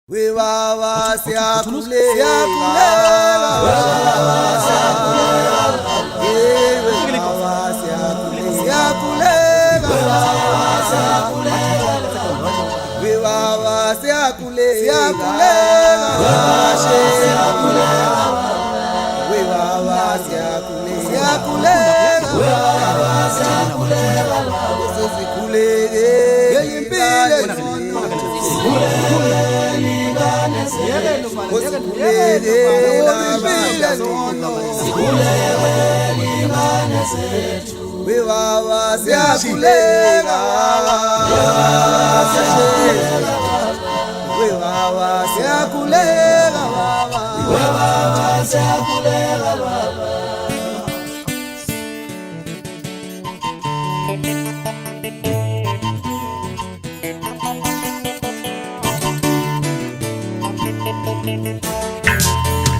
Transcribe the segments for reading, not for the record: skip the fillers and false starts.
We baba siyakhuleka we baba siyakhuleka we baba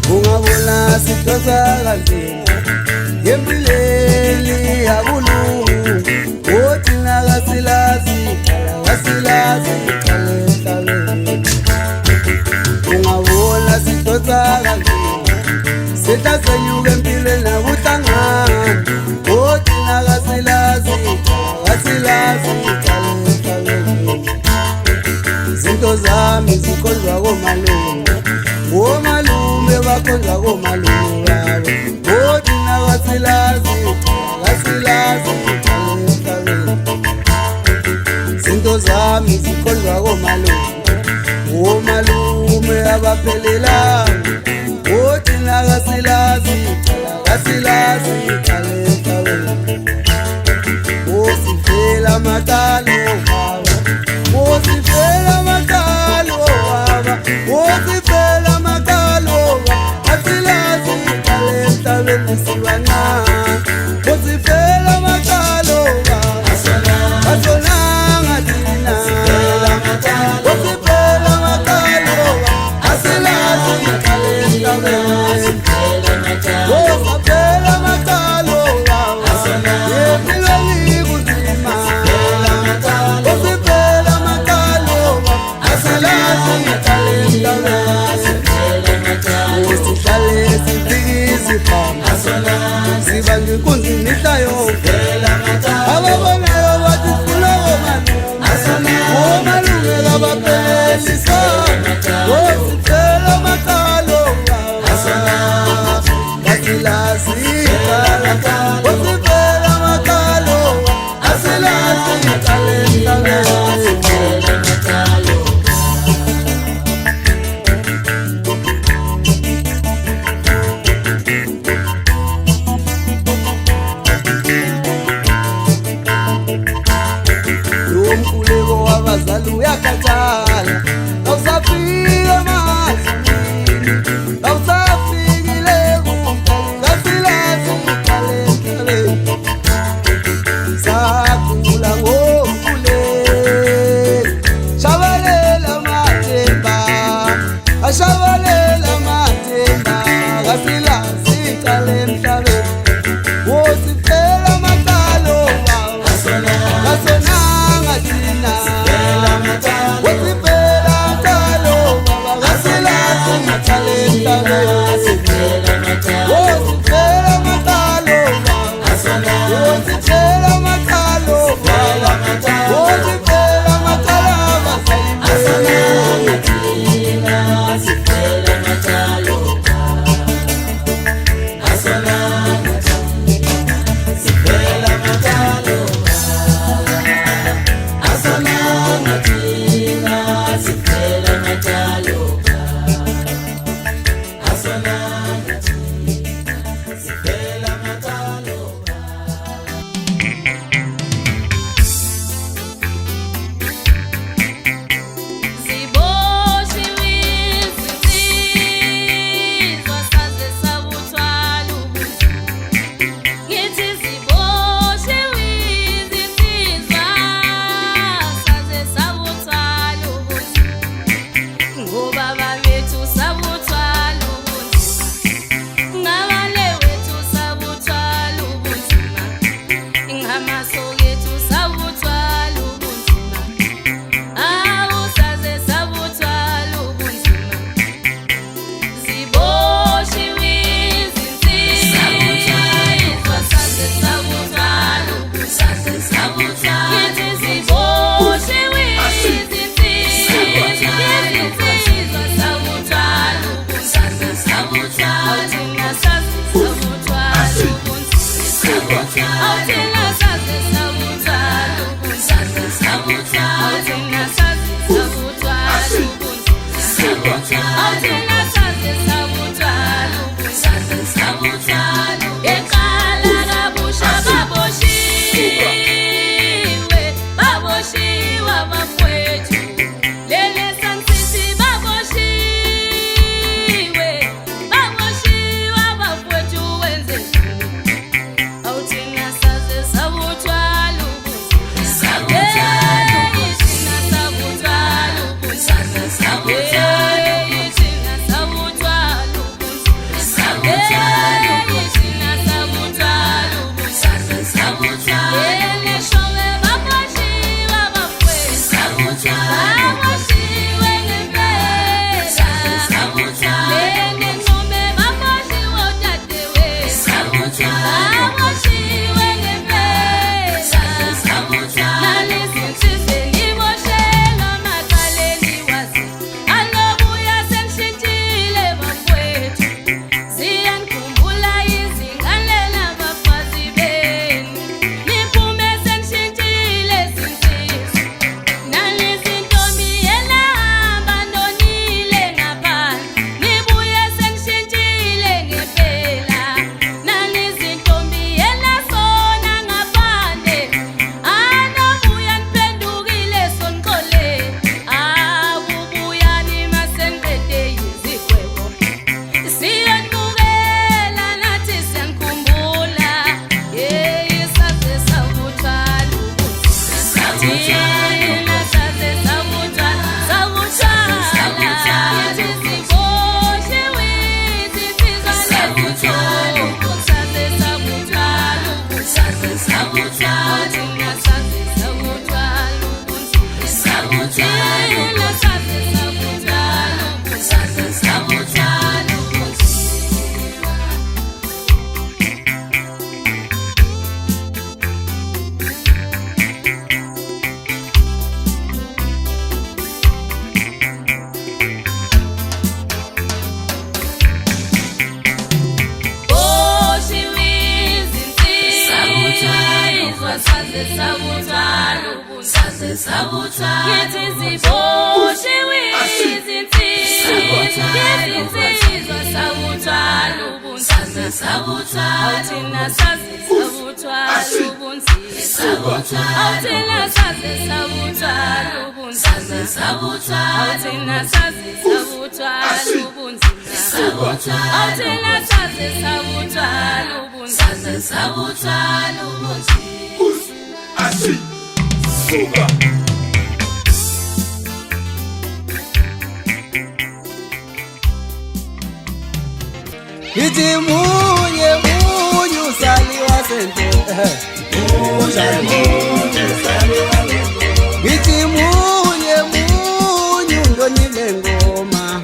ungabona sithosa kanzima empilweni yakulungu othina kasilazi ungabona sithosa kanzima sitasenyuka empilweni nakuhlangana othina kasilazi izinto zami zikhonzwa komalume bakhonzwa komalume babo othina kasilazi izinto zami zikhonzwa komalume abaphelelanga othina kasilazi osifela matalo baba osifela matalo baba osifela matalo asilazi kalenta benisiwana osifela matalo baba asonanga dina osifela matalo asilazi kalenta benisiwana osifela matalo baba yemilani kuzima osifela matalo asilazi kalenta usihlale sifikisi phambi siba ngenkunzinisa yonke ababonayo bathi sifuna omalume kabaphelisa osifela matalo asilazi osifela matalo asilazi kalenta umkhuleko wabazali uyakhathala awusafika mazini awusafikile kasilazi kalenta sakhula ngomkhuleko shabalela mathemba ashabalela mathemba kasilazi kalenta wosifela matalo kasonanga thina wosifela matalo kasilazi kalenta wosifela matalo wosifela matalo wosifela matalo Iti munye usaliwa sente. Iti munye ndonile ngoma.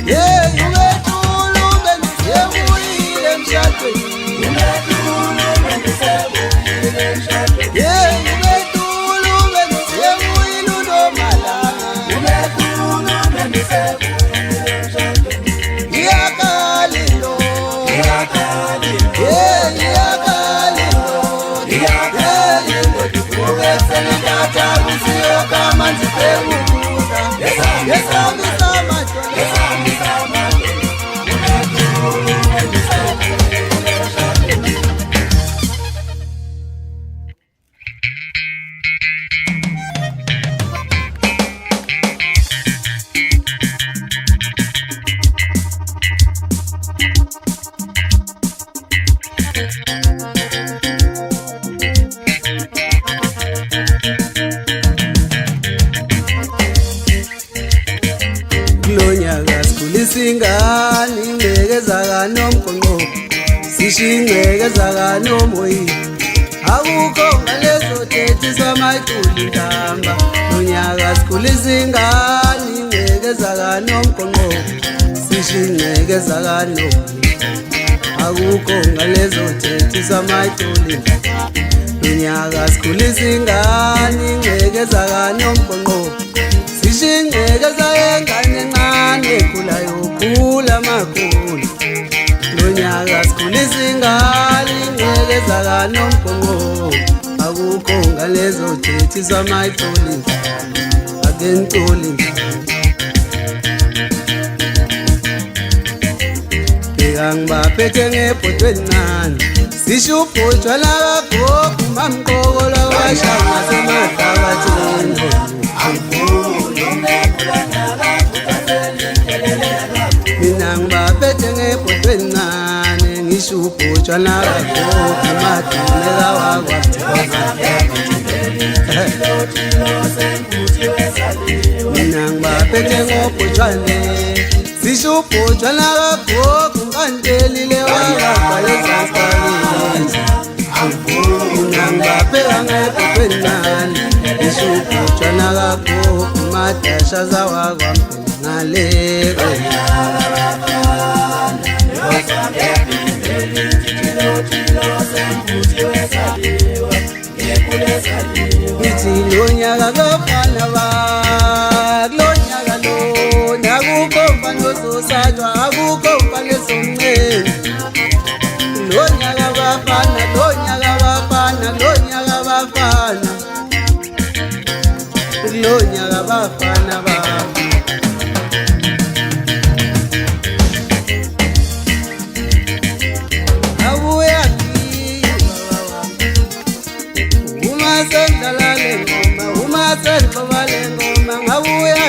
Yeah, isingane ingcekeza kanomgonqo sishingcekeza kanomoyi akukho ngalezo thethi samaculi ntamba nonyaka sikhulisa ingane ingcekeza kanomgonqo sishingcekeza kanomoyi akukho ngalezo thethi samaculi nonyaka sikhulisa ingane ingcekeza kanomgonqo sishingcekeza engane encane ekhulayo khula makhulu nonyaka sikhulisa ingane ingcekeza kanomgonqo akukho ngalezo thethi samaculi akenculi ngibaphethe ngebhodweni nani sisho ubhotshwa lakagogo mamqokolo washanga semadakathini mina ngibaphethe ngebhodweni nani ngisho ubhotshwa lakagogo madumeka mina ngibaphethe ngobhotshwane sisho ubhotshwa lakagogo ngantelile wakabhalezaskaleni mina ngibapheka ngebhodweni nani sisho ubhotshwa lakagogo madasha zawakwamngaleko ngithi lonyaka kofana lonyaka lo akukho mfana ozosatshwa akukho mfana esomnceni lonyaka bafana lonyaka bafana lonyaka bafana lonyaka bafana abuya uma sendlala le ngoma uma sendloba le ngoma ngabuya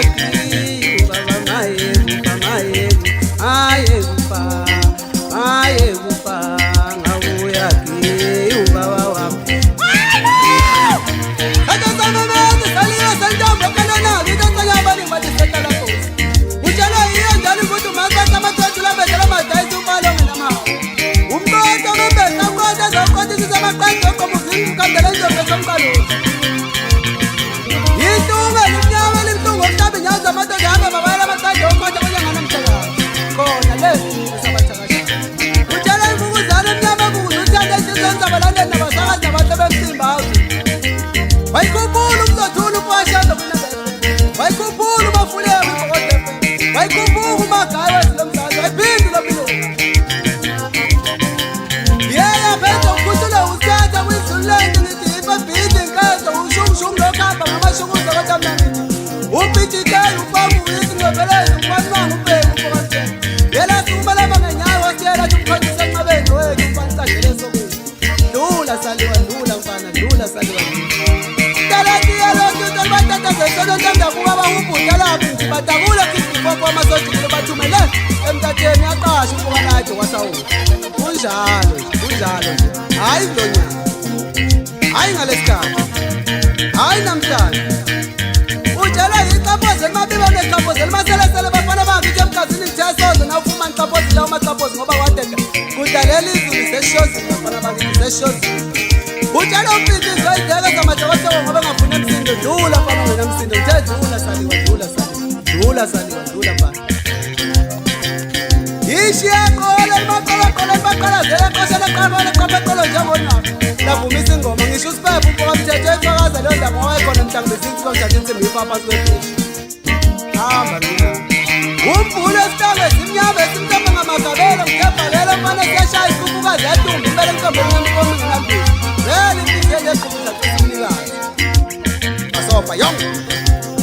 kunjalo hayi ndonyana hayi ngalesikhathi hayi namhlanje utshela iqaphoze emabiba neqaphoze limaselesele bafana bangike emkhathini ngithiyasoze nawufuma ngiqaphoze lawo maqaphoze ngoba kwadeka kudalela izulu seshozini bafana bakithi seshozini utshela umfithizo izeke zamadokotela ngoba ngafuna emsindo dlula fana wena msindo uthe dlula saliwa dlula saliwa dlula fana ishiyaqola emaqolaqola zela qoshela qabole qabaqolo njengonyaka lavumisa ingoma ngisho usibepha umfoka mthetho efakaza leyo ndaba wayekhona mhla ngibesinthi bangithatha insimbi ipapa siwefishi hamba mina umbhulu esitanga esimnyama esimhlophe ngamagabelo ngikebhalelo mfana siyashaya isikhukhukazi yadumba impela enkombeni yemkomi nginambili vele imfihlo yeqhubuza kusimnikazi asofa yonke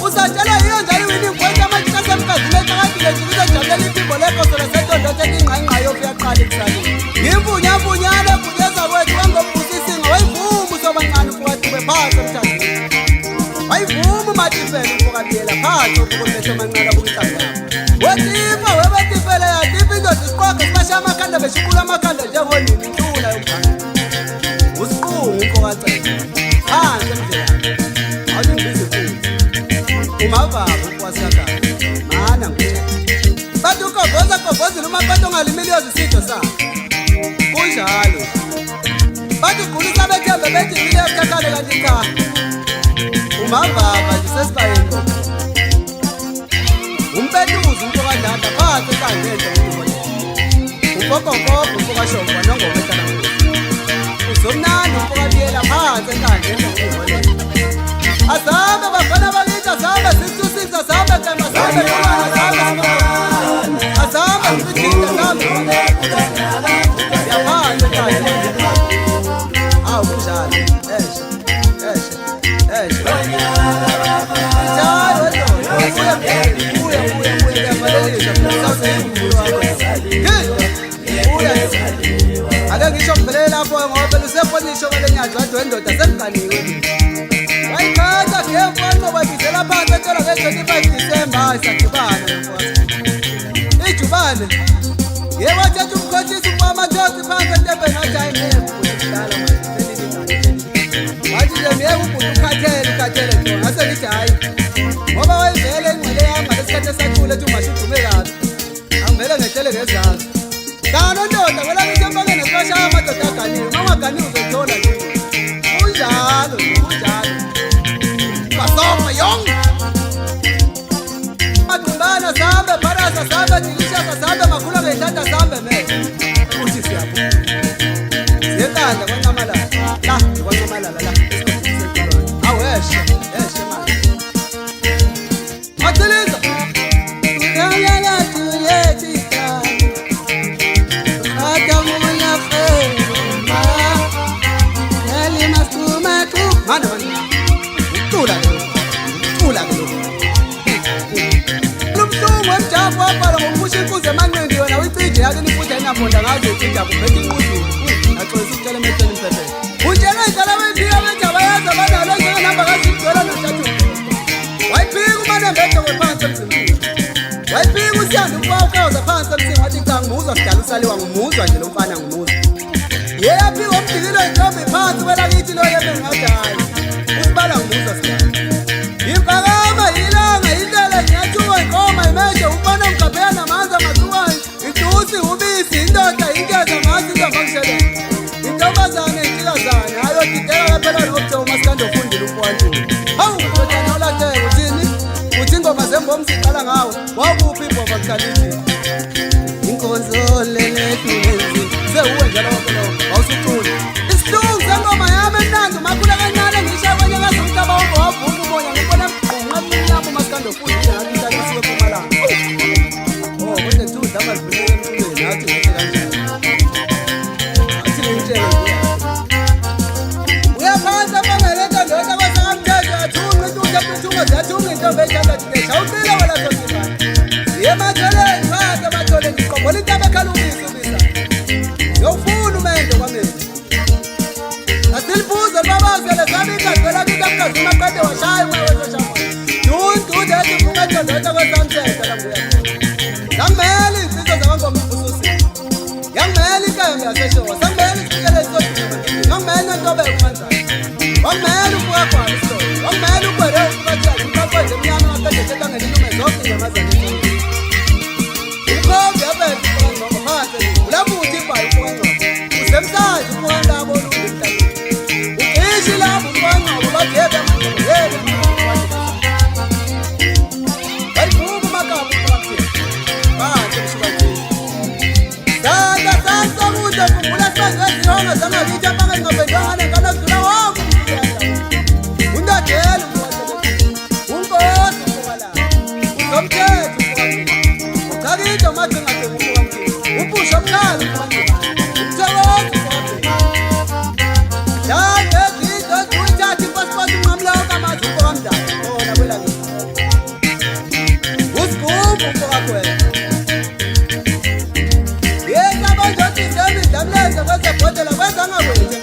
usatshela yiyo njalo wini ngigwetha amajika semkazini eqakadile njikise jabulela iphimbo lekoso lasentondo thekingqayingqa yokuyaqala ekusaleni ngimvunyavunyane kunyeza kwethu wangobhusisinga wayivuma usobancane ufukatube phansi emthandini wayivuma umatifele ufukabiyela phansi ufukulethe manqala kumhlangana wetifa webetifele yatifa indoda isiqoqe sibasha amakhanda beshukula amakhanda njengonini intula yomphanga usiqungu umfokacela phansi emdlelane awulingibizi futhi umavaba ukwasakala mana nguthe bathi ugogo umakoti ongalimiliyozi isitho sakhe. Kunjalo. Bathi gulisa bethembe bethi ile yakhakhane kanti cha. Umambaba nje sesibayeni lokho. Umpetuzi umuntu kadlada phansi enkandleni ngokubona. Ukokokoko ukashonga nongoma etana. Uzomnandi ukabiyela phansi enkandleni ngokubona. Azabe bafana bakithi azabe sisusisa azabe kema azabe azabe azabe ngithinta azabe yaphansi enkandleni. Awu kunjalo. Ake ngisho ngibelele lapho ngoba luseponisho kwalenyadla wadwendoda semganiwe. Wayikhatha ngemfana babizela phansi ethola nge-25 December isajubane mfowethu. Ijubane. Yebo wathatha umkhothisi kwamathosi phansi entembeni wathi ayimephu kudala manje. Wathi nje miyeke umuntu ukhathele khona. Ngase ngithi hayi. Ngoba wayivele ingcele yami ngesikhathi esathule ethi ungashudume kabi. Angivele ngehlele ngezansi. Kana ndoda wela ngithi empangeni sibashaya amadoda aganiwe. Uma ungaganiwe uzothola nje. Kunjalo. Basoma yonke. Madumbana sambe barasa sambe dilishaka sambe makhula ngethanda sambe manje. Uthi siyabuya. Yekanda kwanyamalala. La, kwanyamalala la. Aweshe manje. Mathiliza. Uyalala tulethi ka. Akamunya fema. Yali masuma tu. Mana. Tula. Lumsumu wemjavu wabhala ngokusho inkuze emanqindi wena uyicije yake nifuthi ayinamonda ngazo icija kuphethe inqudini. Axolisa ukutshela emehlweni impephe. Utshela idlala wendiya bejaba yaza banalo njengenamba kaZidwela noTatu. Wayiphika umaNembede ngephansi emzimbeni. Wayiphika uSiyanda umfawukawuza phansi emsini wathi cha ngimuzwa kudala usaliwa ngimuzwa nje lo mfana ngimuzwa. Yeyaphika umdikilo intombi phansi kwelakithi lo yebengathi hayi. Usibala ngimuzwa Siyanda. Impakama ilanga indlela ngiyatshuka inkomo imeshe umfana mgabhela namanzi amathukayo. Itusi ubisi indoda ingeza ngathi izamangishele. Intombazane intikazane ayodideka phela nokuthiwa uMasikandi ofundile umfowantuli. Hawu mntwana olahleke uthini? Uthi ingoma zembomzi ziqala ngawo. Wawuphi ibhova kuqalile? Inkonzo lelethu lenzi. Sewuwe njalo wonke lo. Awusuculi. Isihlungu sengoma yami emnandi umakhula kancane ngisha kwenye ngazumhlaba wonke wavuka umoya ngibona ngqaqumnyama uMasikandi ofundile ngathi inhlalisiwe eMpumalanga. Oh kodwa nje udlama zivinele emculweni nathi ngithi kanjani. Athi ngitshele uyaphansa bangeleta ndoda kwasakamthetho athunqa intuza kuthunqa ziyathunqa intombi eshada thina awuqile wena sosibani. Yematholeni phansi amatholeni ngiqombola into abekhala ubisa. Yofuna umendo kwamina. Asilibuza babazele zabika phela kithi amkazi maqede washaya umawethu shama. Dundu dethi fungatho ndoda kwasamthetho la mbuya. Ngameli insizwe zakangoma ubususi. Yangimela inkembe yaseshowa, sangimela isikele esodini. Ngangimela intobe yokumanzana. Wangimela ubuka kwalo isolo. Wangimela ukwele ukubathela umqaqonje emnyama ngaqede thetangela intume zonke inyamazane enkulu. Ukhombe yabetha ubuka phansi. Ulabuthi ibhayi ubuka ngqondo. Usemsazi ubuka labo olungu emhlabeni. Uqishi labo ubuka ngqondo bathebe amangqondo. Bayivuka umakaba ubuka kuphela. Phansi emshukathini. Dada sasa kude kuvula sangezihonga zangakithi apangeni ngabendwane nganazula wonke undadela unkosi ubukalala uzomthetho uchakithi amagcingace ubukamthini ubusha buhlala umthekozi yangezitho eziyithatha ipasipoti unqamlonke amazi ubukamdala ona kwelakithi usigubhu ubukakwena yena banjoti semi damlenze kwezebhodlela kwezangakwenzi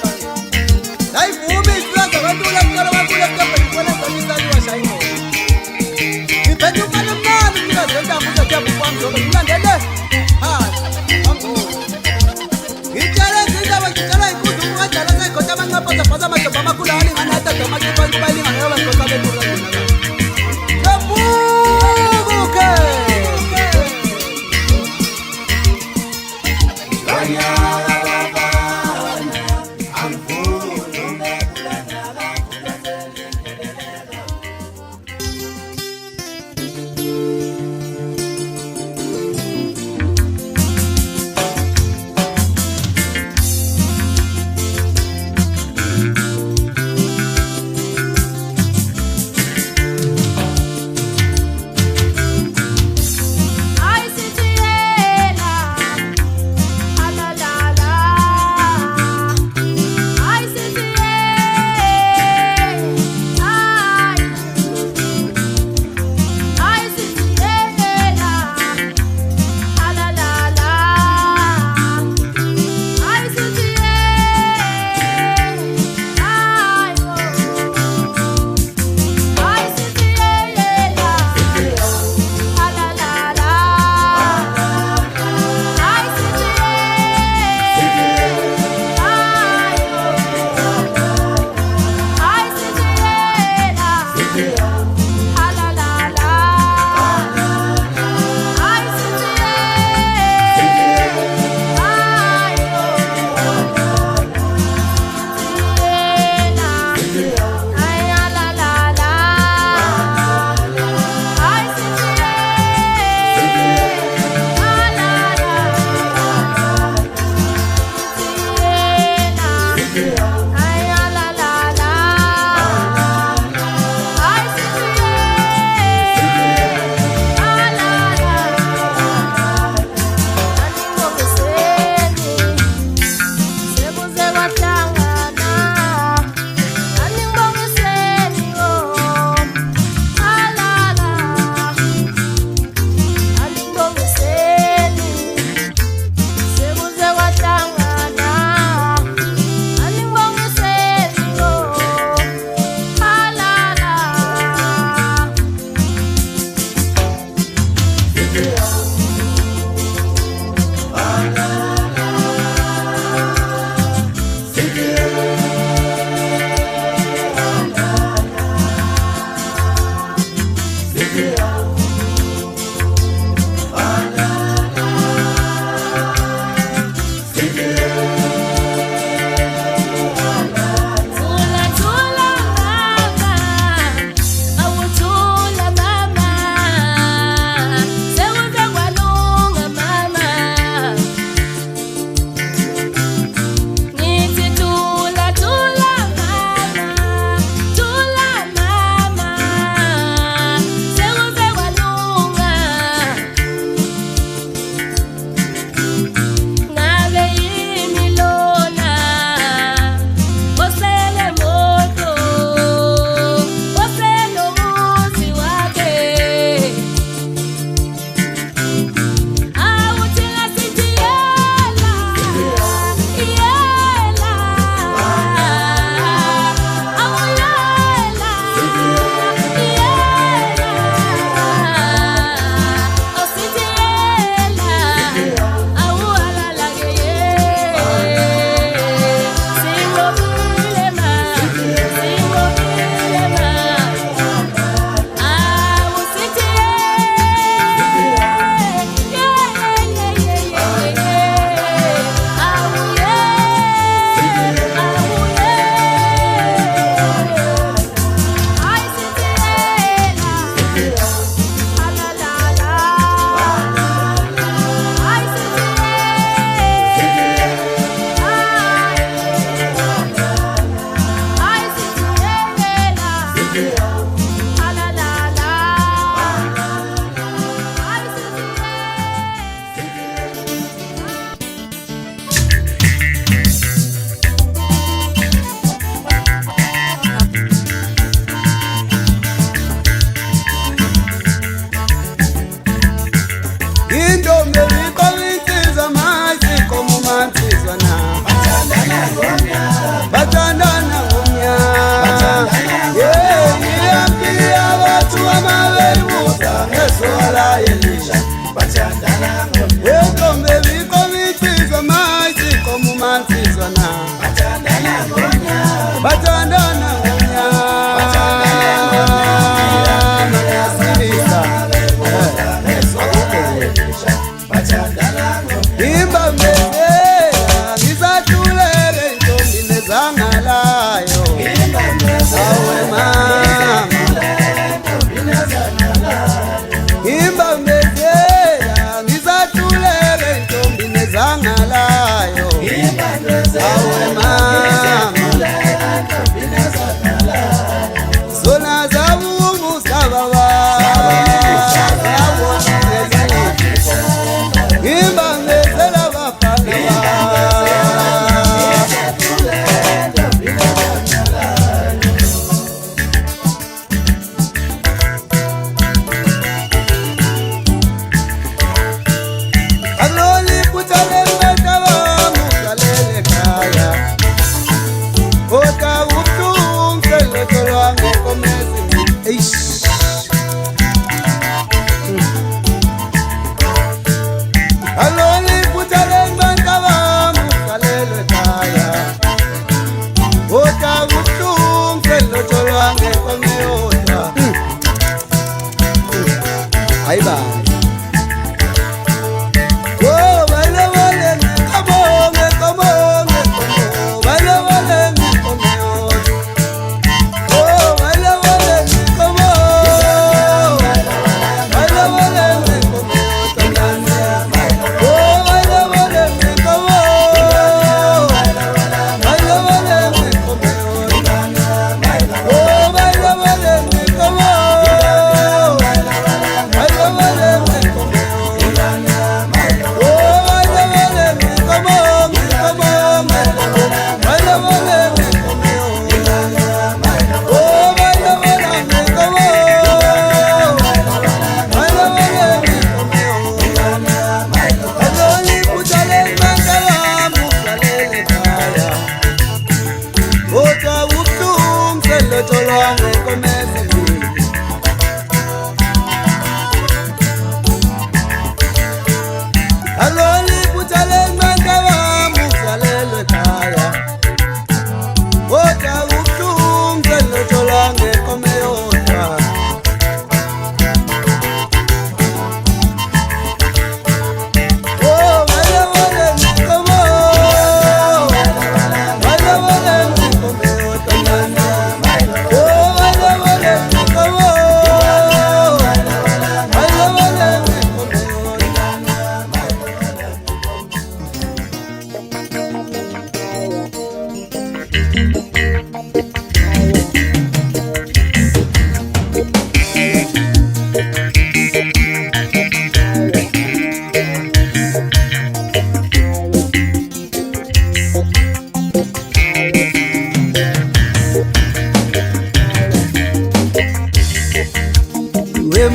Imba mbele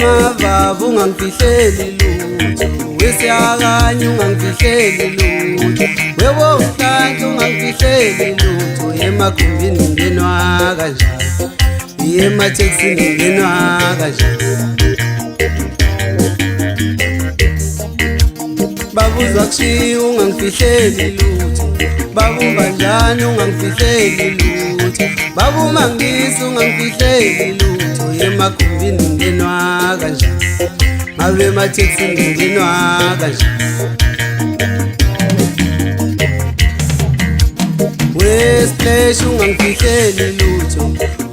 amavava ungangifihleli lutho, wesiyakanye ungangifihleli lutho, webonhlanhla ungangifihleli lutho, emakhumbini ngenwa kanjani, emathekisini ngenwa kanjani. Babuzwa kushiya ungangifihleli lutho, babumba njani ungangifihleli lutho, babumangisa ungangifihleli lutho, emakhumbini ngenwa kanjani, ngabe emathekisini ngenwa kanjani. Wesplash ungangifihleli lutho,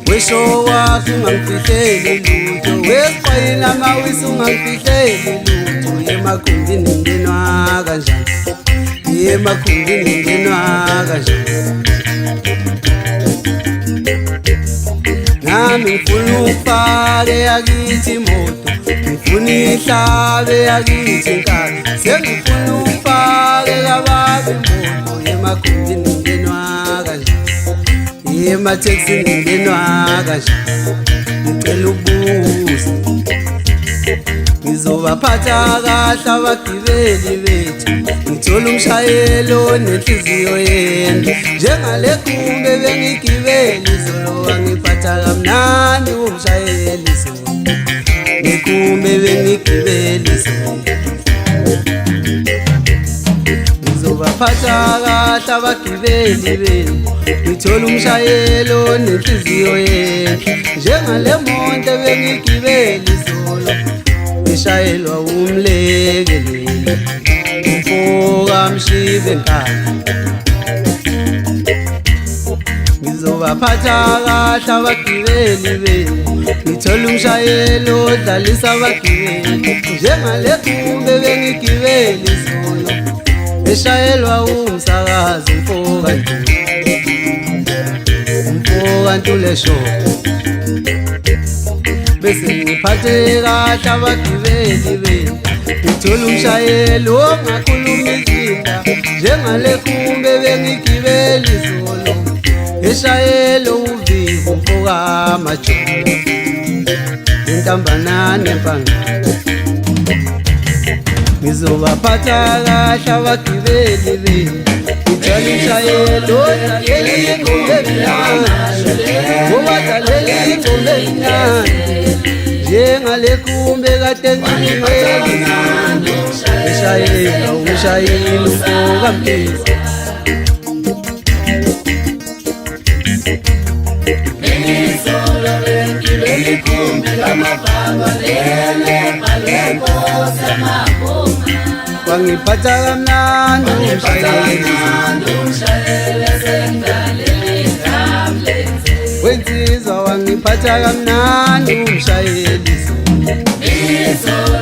weshow wakho ungangifihleli lutho, wesqwayina amawisi ungangifihleli lutho, emakhumbini ngenwa kanjani, emakhumbini ngenwa kanjani. Nami ngifuna ukufake yakithi imoto, ngifuna ihlabe yakithi inkani, sengifuna ukufake kababi imoto, emakhumbini ngenwa kanjani, emathekisini ngenwa kanjani. Ngicela ukubuza, ngizobaphatha kahle abagibeli bethu, ngithola umshayeli onenhliziyo yende, njengale kumbe bengigibeli izolo, wangiphatha kamnandi umshayeli izolo, ngekumbe bengigibeli izolo. Ngizobaphatha kahle abagibeli bethu, ngithola umshayeli onenhliziyo yende, njengale monto bengigibeli izolo, ngishayelwa umlekeleli umfoka mshive enkani. Ngizobaphatha kahle abagibeli benu, ngithola umshayeli odlalisa abagibeli, njengale kumbe bengigibeli izolo, ngishayelwa umsakazi umfoka Ntule show. Bese ngiphathe kahle abagibeli benu, ngithola umshayeli ongakhuluma izinda, njengale kumbe bengigibeli izolo, ngishayele uvivu umfoka amajoni, intambanane empangeni. Ngizobaphatha kahle abagibeli benu, ngithola umshayeli odlalela ingoma emnandi, obadlalela ingoma emnandi, njengale kumbe kade ngingcwele, ngishayela umshayeli umfoka mphezi. Bengisolo bengibeli kumbi kamavanga lele palenkosi amabonga, wangiphatha kamnandi umshayeli sengaleli kamlenze, wensizwa wangiphatha kamnandi umshayeli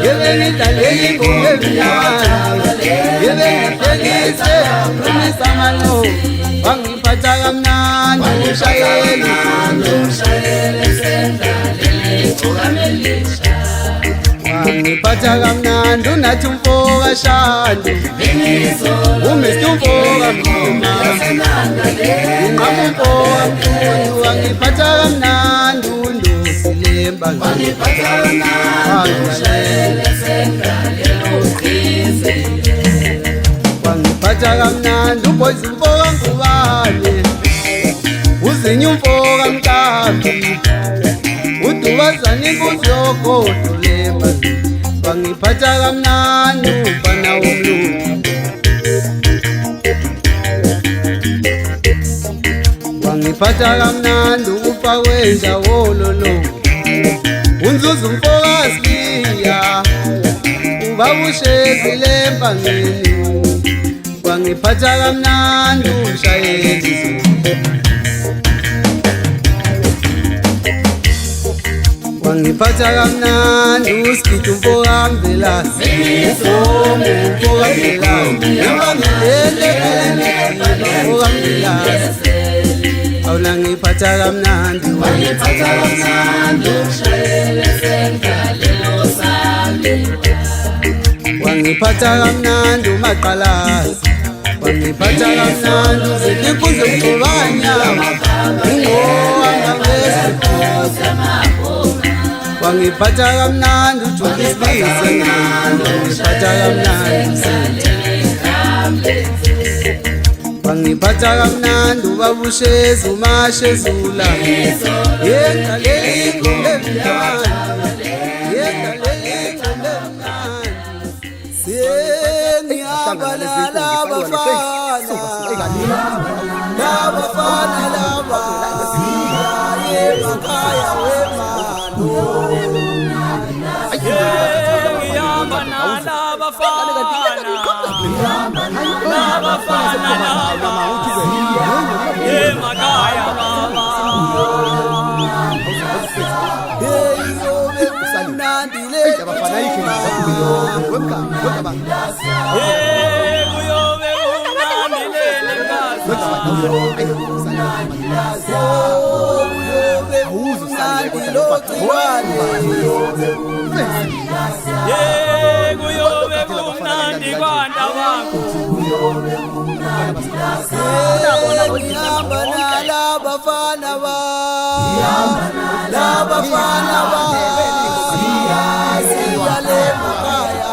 ngibengidlalela ingoma emnandi, ngibengidlelise uqinisa amano, wangiphatha kamnandi umshayeli sengaleli kukamelisha, wangiphatha kamnandi unathi umfoka Shandu, uMr umfoka Mkhuma, inqama umfoka Mkhulu, wangiphatha kamnandi uNdosi Lemba, wangiphatha kamnandi sengaleli uqise, wangiphatha kamnandi uBoys umfoka Ngubane, uZinya umfoka Mkambi, uDubazana inkunzi yogodo Lemba, wangiphatha kamnandi umfana womlungu, wangiphatha kamnandi ukufa kwenja wololongo, unzuzu umfoka Siya, ubaba uShezi Lempangeni, wangiphatha kamnandi umshayeli, wangiphatha kamnandi uSkidi umfoka Mvelasi, umfoka Mvelasi, umfoka Mvelasi, awula ngiphatha kamnandi, wangiphatha kamnandi umshayeli sengaleli usali, wangiphatha kamnandi uMaqalazi, wangiphatha kamnandi uZinkunzi Mxubanya, ingowanga wesikhosi, wangiphatha kamnandi uJulisilise wangiphatha kamnandi wangiphatha kamnandi ubabusheza umashezula yenda lengoma emnandi yenda lengoma emnandi sengihamba nalabafana laba emakhaya wemalo ngihamba nalabafana laba emakhaya mnandi kuyobe umnandi lelekazi kuyobe kumnandi kwanda wakho ngihamba nalabafana labafana siyale makhaya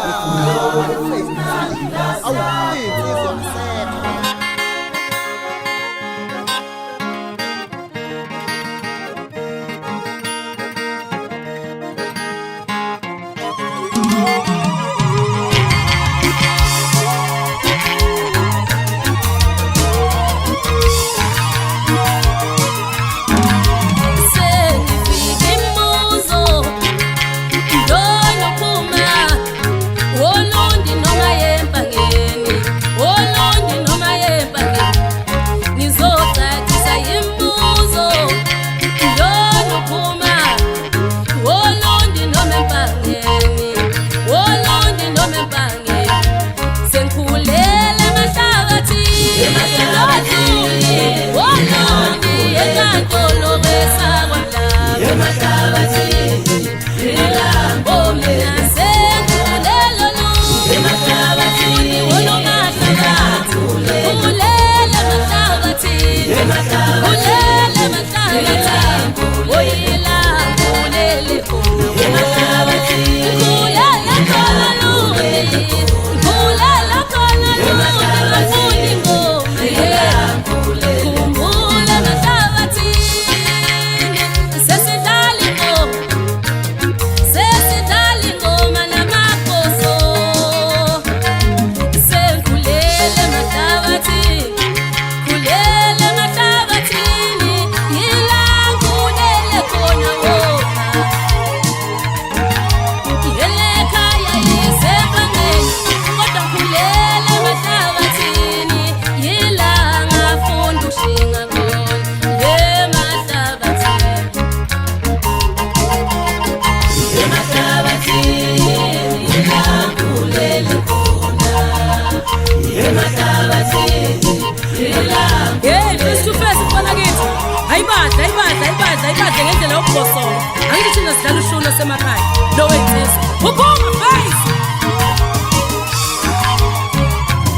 ayibadle ngendlela yokubhosona angithi thina sidlala ushuni osemakhaya lo wenzisa ukhunga face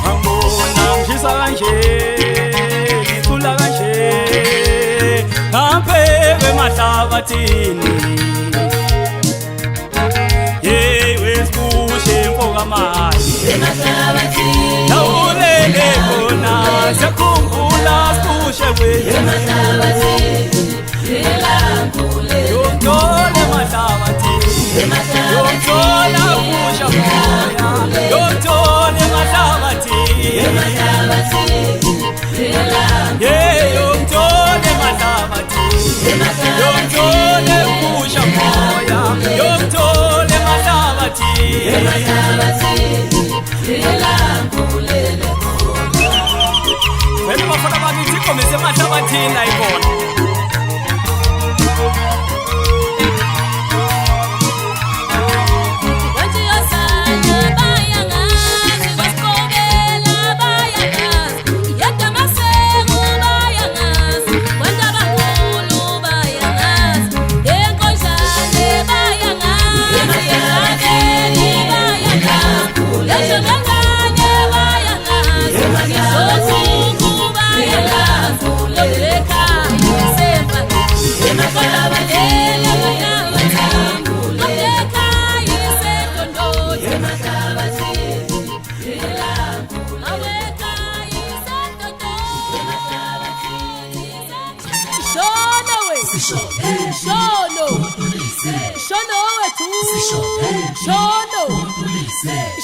angibona ngishisa kanje ngicula kanje ngaphe kwemahlabathini hey wesibushe mfokamali emahlabathini nawulele khona sekhumbula sibushe emahlabathini yomtole mahlabathini yomtole kusha moya yomtole mahlabathini yeah yomtole mahlabathini yomtole kusha moya yomtole mahlabathini wena bafana bakithi komise mahlabathini ayibona Shono Shono wethu Shono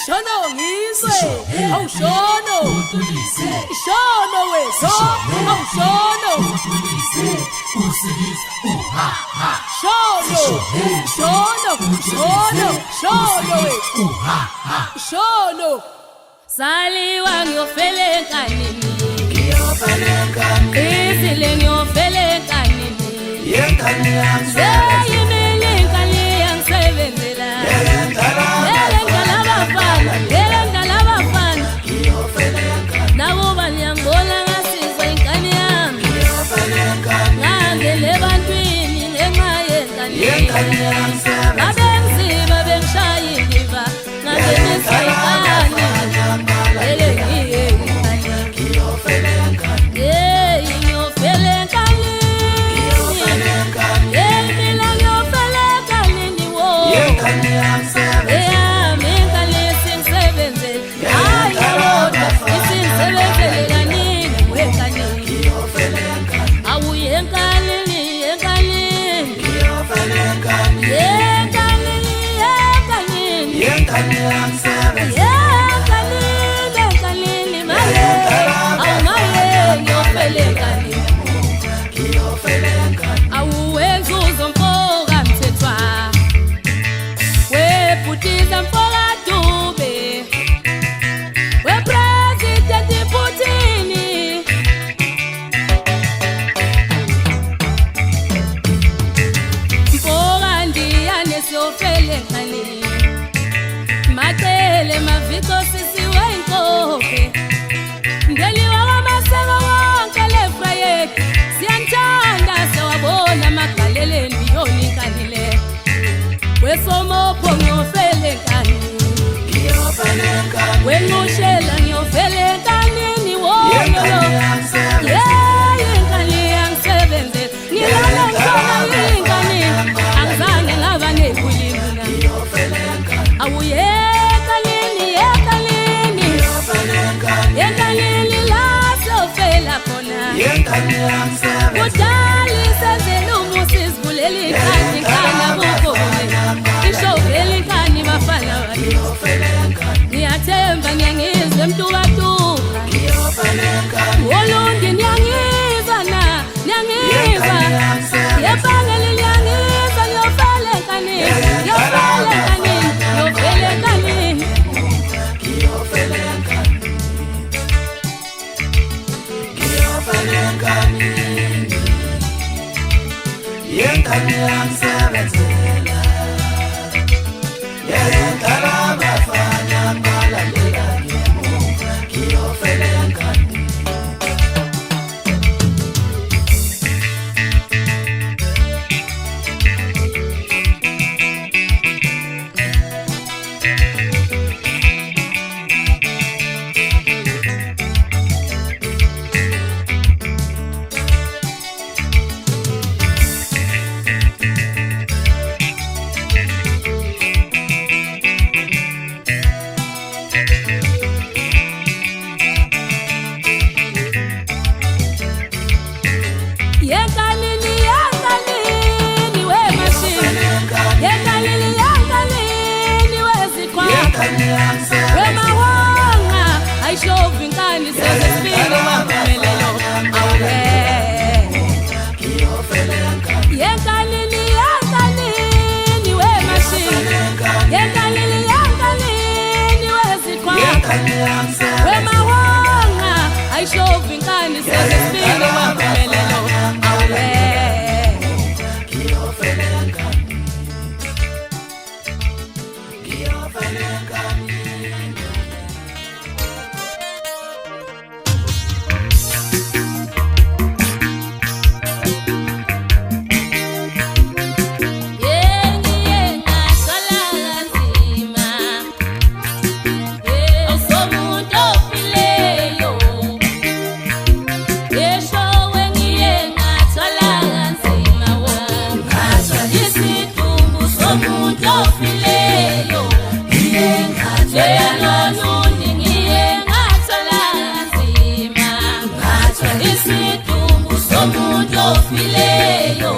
Shono ngizwe awu shono Shono wethu awu shono Shono Shono Shono Shono wethu Shono Saliwa ngiyofele kanini Izile ngiyofele kanini Yengane yangibenzela Yelengala abafana Nabo banyangibona ngasizwa ingane yami Ngangele ebantwini ngenxa yengane Babengiziba bengishaya indiva Ngangenisa ingane Wesomo pongo fele kani Wengo shela ngiyofele kanini woyo Yengane yangisebenze Ngilala ngishona ingane Angizange ngaba nebulimuna Awuyekalini Yekalini la sofela khona Kudali sezela umusi sivuleli ikhani Nkana bukone Ishoveli ikhani bafana Niyathemba ngiyangizwa mtuka Wolundi niyangizwa na Niyangizwa Yebangeli niyangizwa Ngiyofele kanini Ngiyofele kanini Yengane yangisebenzela Yelengala abafana ngalalela ngemuva Ngiyofele ngane Omuntu ofileyo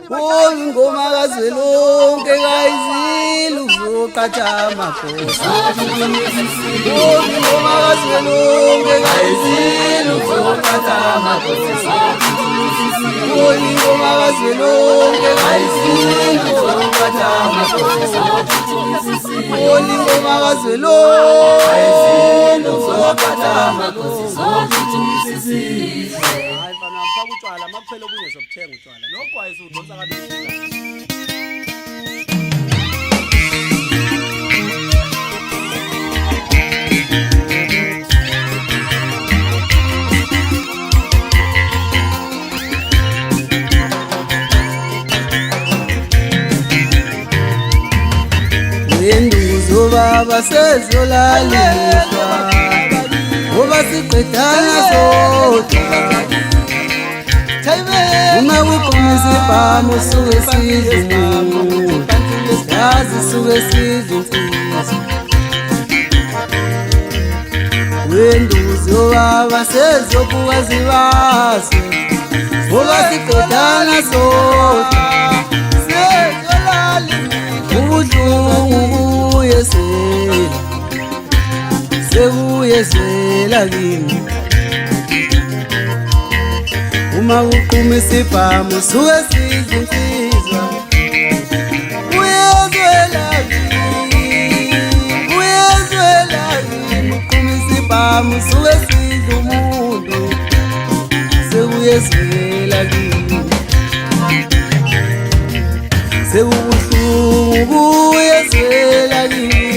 Ingoma kazwelonke kayizile uzoqatha amagosa. Ingoma kazwelonke kayizile uzoqatha amagosa. Ingoma kazwelonke kayizile uzoqatha amagosa. Ingoma kazwelonke kayizile uzoqatha amagosa. Utshwala makuphela obunye zokuthenga utshwala nogwayiza udonsa kabili. Wenduzo baba sezolalelwa ngoba siqedana sodwa. Uma uqinisa ibhamu usuke sidle yazi suke sidle insizwa. wenduzo baba sezobuka zibase ngoba siqedana sodwa sezolala ubuhlungu sebuyezela kimi uma uqhuma isibhamu suke sizinsizwa uyezwela kimi uqhuma isibhamu suke sidla umuntu sekuyezwela kimi sekubuhlungu uyezwela kimi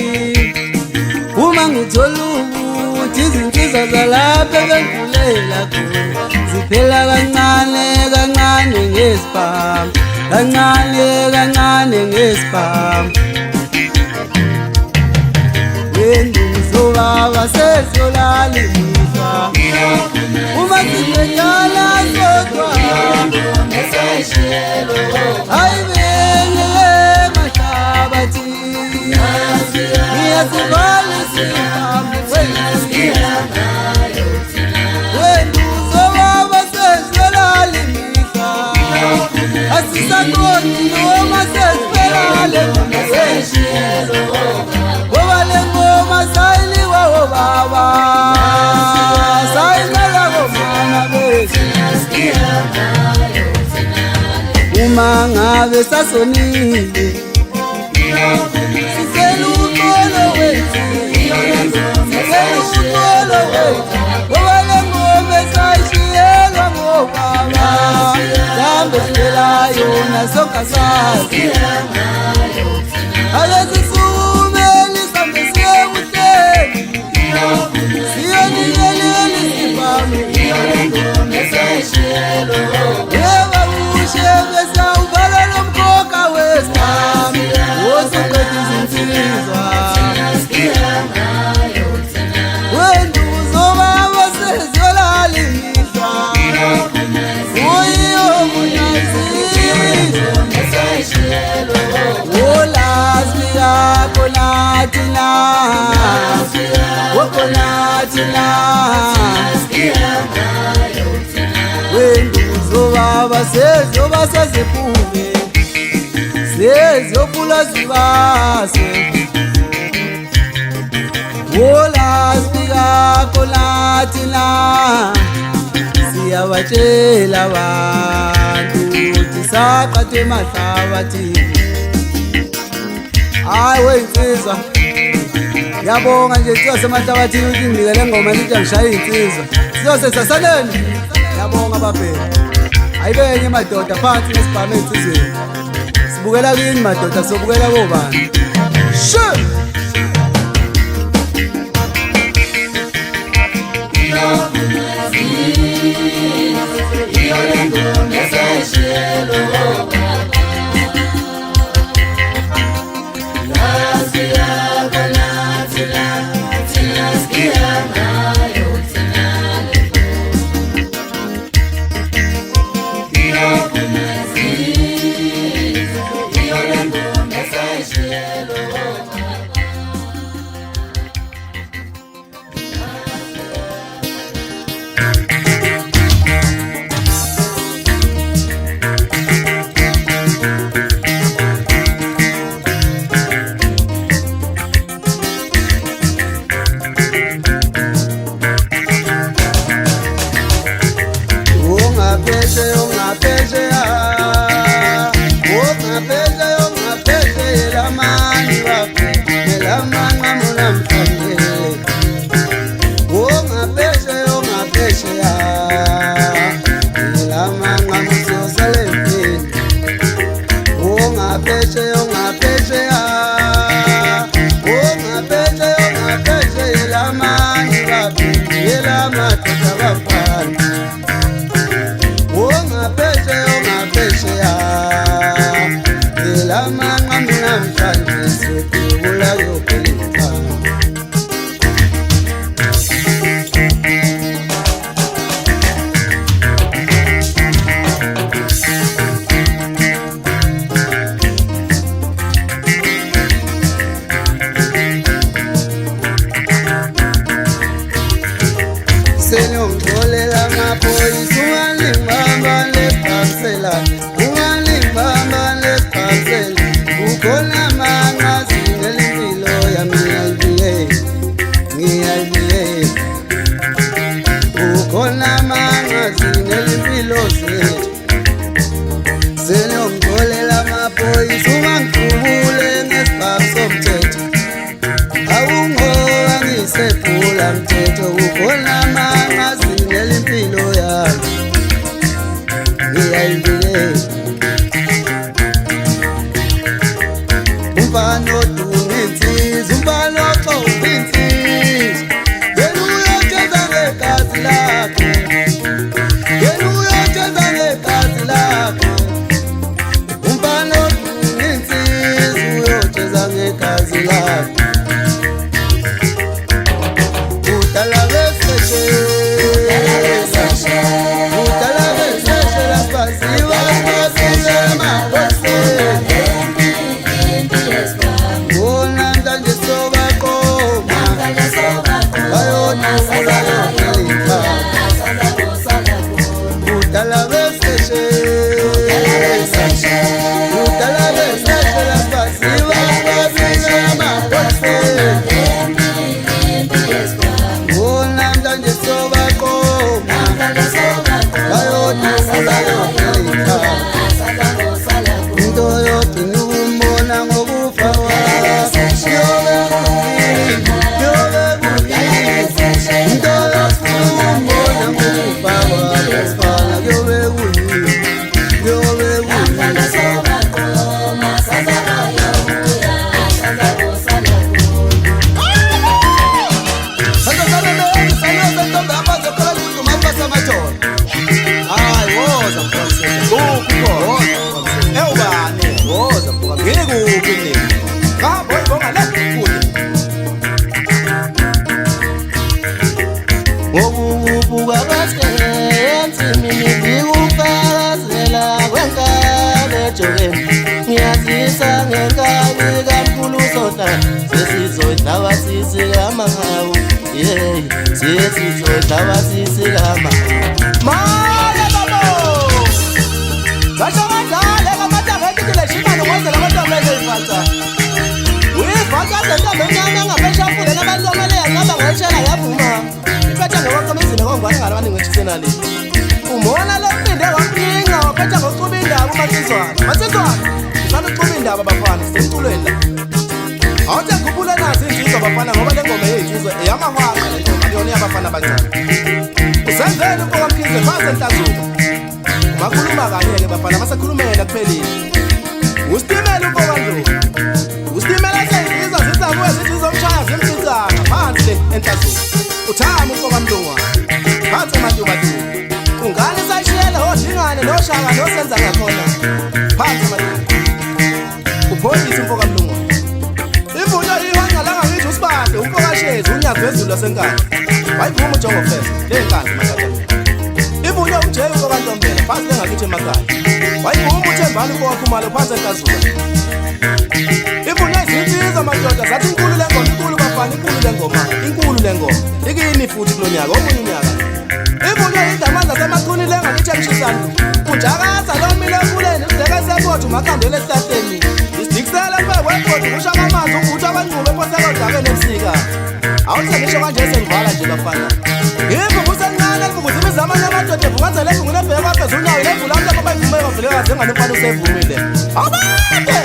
uma ngithola ukuthi izinsizwa zalapha bengivulela khona ziphela kancane kancane ngesibhamu kancane kancane ngesibhamu wenduzo baba sezolala imihla uma siqedana sodwa ayibene emahlabathini ngiyasibala isibhamu wenduzo baba sezolala imihla asisaqondi noma sesiphelale ngoba le ngoma sayiliwa obaba sayimela komama bethu uma ngabe sasonile sicela uxolo wethu ngoba le ngoma esayishiyelwa ngobaba kambe siphela yona songasazi akesisumeni sambe siyebuhleni siyonikeleni isibhamu yeba kushe besawuvala lomkhokha wesibhamu wosuqeda izinsizwa wenduzo baba sezolala imihla uyiyo munazizwa olazi yakho nathina wokonathina wenduzo baba sezoba seziphume seziyophula zibase olazi yakho nathina siyabatshela abantu ukuthi saqathe emahlabathini hayi weyinsizwa ngiyabonga nje kuthiwa semahlabathini ukuthi nginikele ngoma lithi angishaya iy'nsizwa siyosesasaleni ngiyabonga baphela ayibenye madoda phansi nesibhamu ey'nsizweni sibukela kini madoda sobukela kobani sure Fala kuyobe kuyini, kuyobe kuyini. Sasa sana ndio sana ndio hapa zokala kutumaka samachona. Hayi woza mfowethu. Woza. Ewubani woza mfowethu. Ngeke kuphi ni. Ngabo ibonga la kude. Ngokubuka kasenzi mina ngikufazela kwenkale jokeni. Ngiyazisa ngenkali kakhulu sota. Sesizoydlawa sisikama ngawo. Yeah, sesizoydlawa sisikama. Mala babo. Basho badlale ngamatanga etikile shimana kwenzela amatamba ezifata. Uyifaka zentambo encane engapeshafule nabantu amale yancaba ngeshela yavuma. Iphetha ngewaqamizile kongwane ngalabantu ngetshisena le. Umona lo phinde wamlinga waphetha ngocuba indaba uMasizwana. Masizwana, usana ucuba indaba bafana sisemculweni la. Awuthe ngikhuphule nazi injizwa bafana ngoba le ngoma yeyinjizwa eyamahwaqa le ngoma yona yabafana abancane. Usenzele mfo kaMkhize fase Nhlazuka. Makhuluma kanye-ke bafana masekhulumela kuphelile. Usitimela mfo kaNdlovu. Usitimela seyinjizwa zizabuye zithi zomshaya zimsizana phansi le eNhlazuka. Uthama mfo kaMlungwana. Phansi eMatuba-tuba. Ungane sayishiyela odingane noshaka nosenza ngakhona. Phansi eMatuba. Upholisa mfo kaMlungwana. Ivunywa iwangalanga ngithi usibade umfokashezi unyazi wezulu lasenkandla. Wayivuma uJogo Fest lenkandla magatha. Ivunywa uJay uNtombela phansi lengakithi emakhaya. Wayivuma uThembani uFowakhumalo phansi eNhlazuka. Ivunywa izinsizwa madoda zathi inkulu le ngoma, inkulu bafana, inkulu le ngoma, inkulu le ngoma. Ikini futhi kulonyaka omunye unyaka. Ivunywa indamandla semaqhuni lengakithi emshisana. Unjakaza lo mile emfuleni udleke sebothu makhandele esihlahleni. Isidiksela mfeke webhodwa ushaka amanzi uvutha abancube eposekodakeni ebusika. Awuthe ngisho kanje sengivala nje bafana. Ngivuvusa encane livuvuza imizamo yamadoda evungathele evungile ebheke wapeza unyawo ilevula mhlawumbe abayivumeka bavuleka zengane umfana usevumile. Awubade!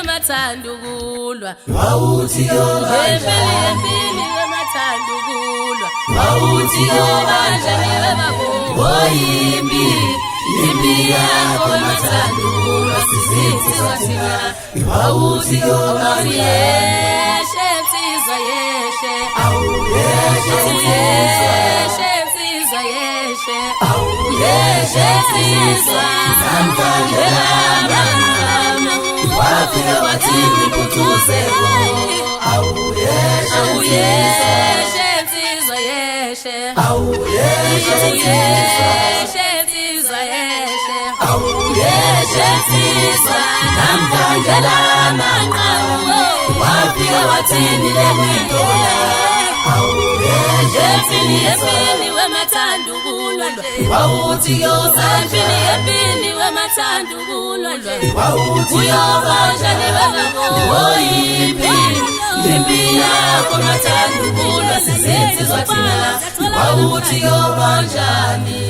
Mathandukulwa wawuthi yobani wemathandukulwa wawuthi yobani webabo oyimbi imbi yakho wemathandukulwa sizithi wathina wawuthi yobani yeshe nsizwa yeshe yeshe nsizwa yeshe yeshe nsizwa wafika wathini kuthuzeko awuyeshe nsizwa yeshe awuyeshe nsizwa yeshe awuyeshe nsizwa namkhandela manqawo wafika wathini lekwintola awuyeshe yepini wemathandukulwa wawuthi yosafini yepini wemathandukulwa uyobanja nebabo oyimbi imbi yakho mathandukulwa sizithi zwathina wawuthi yobanjani.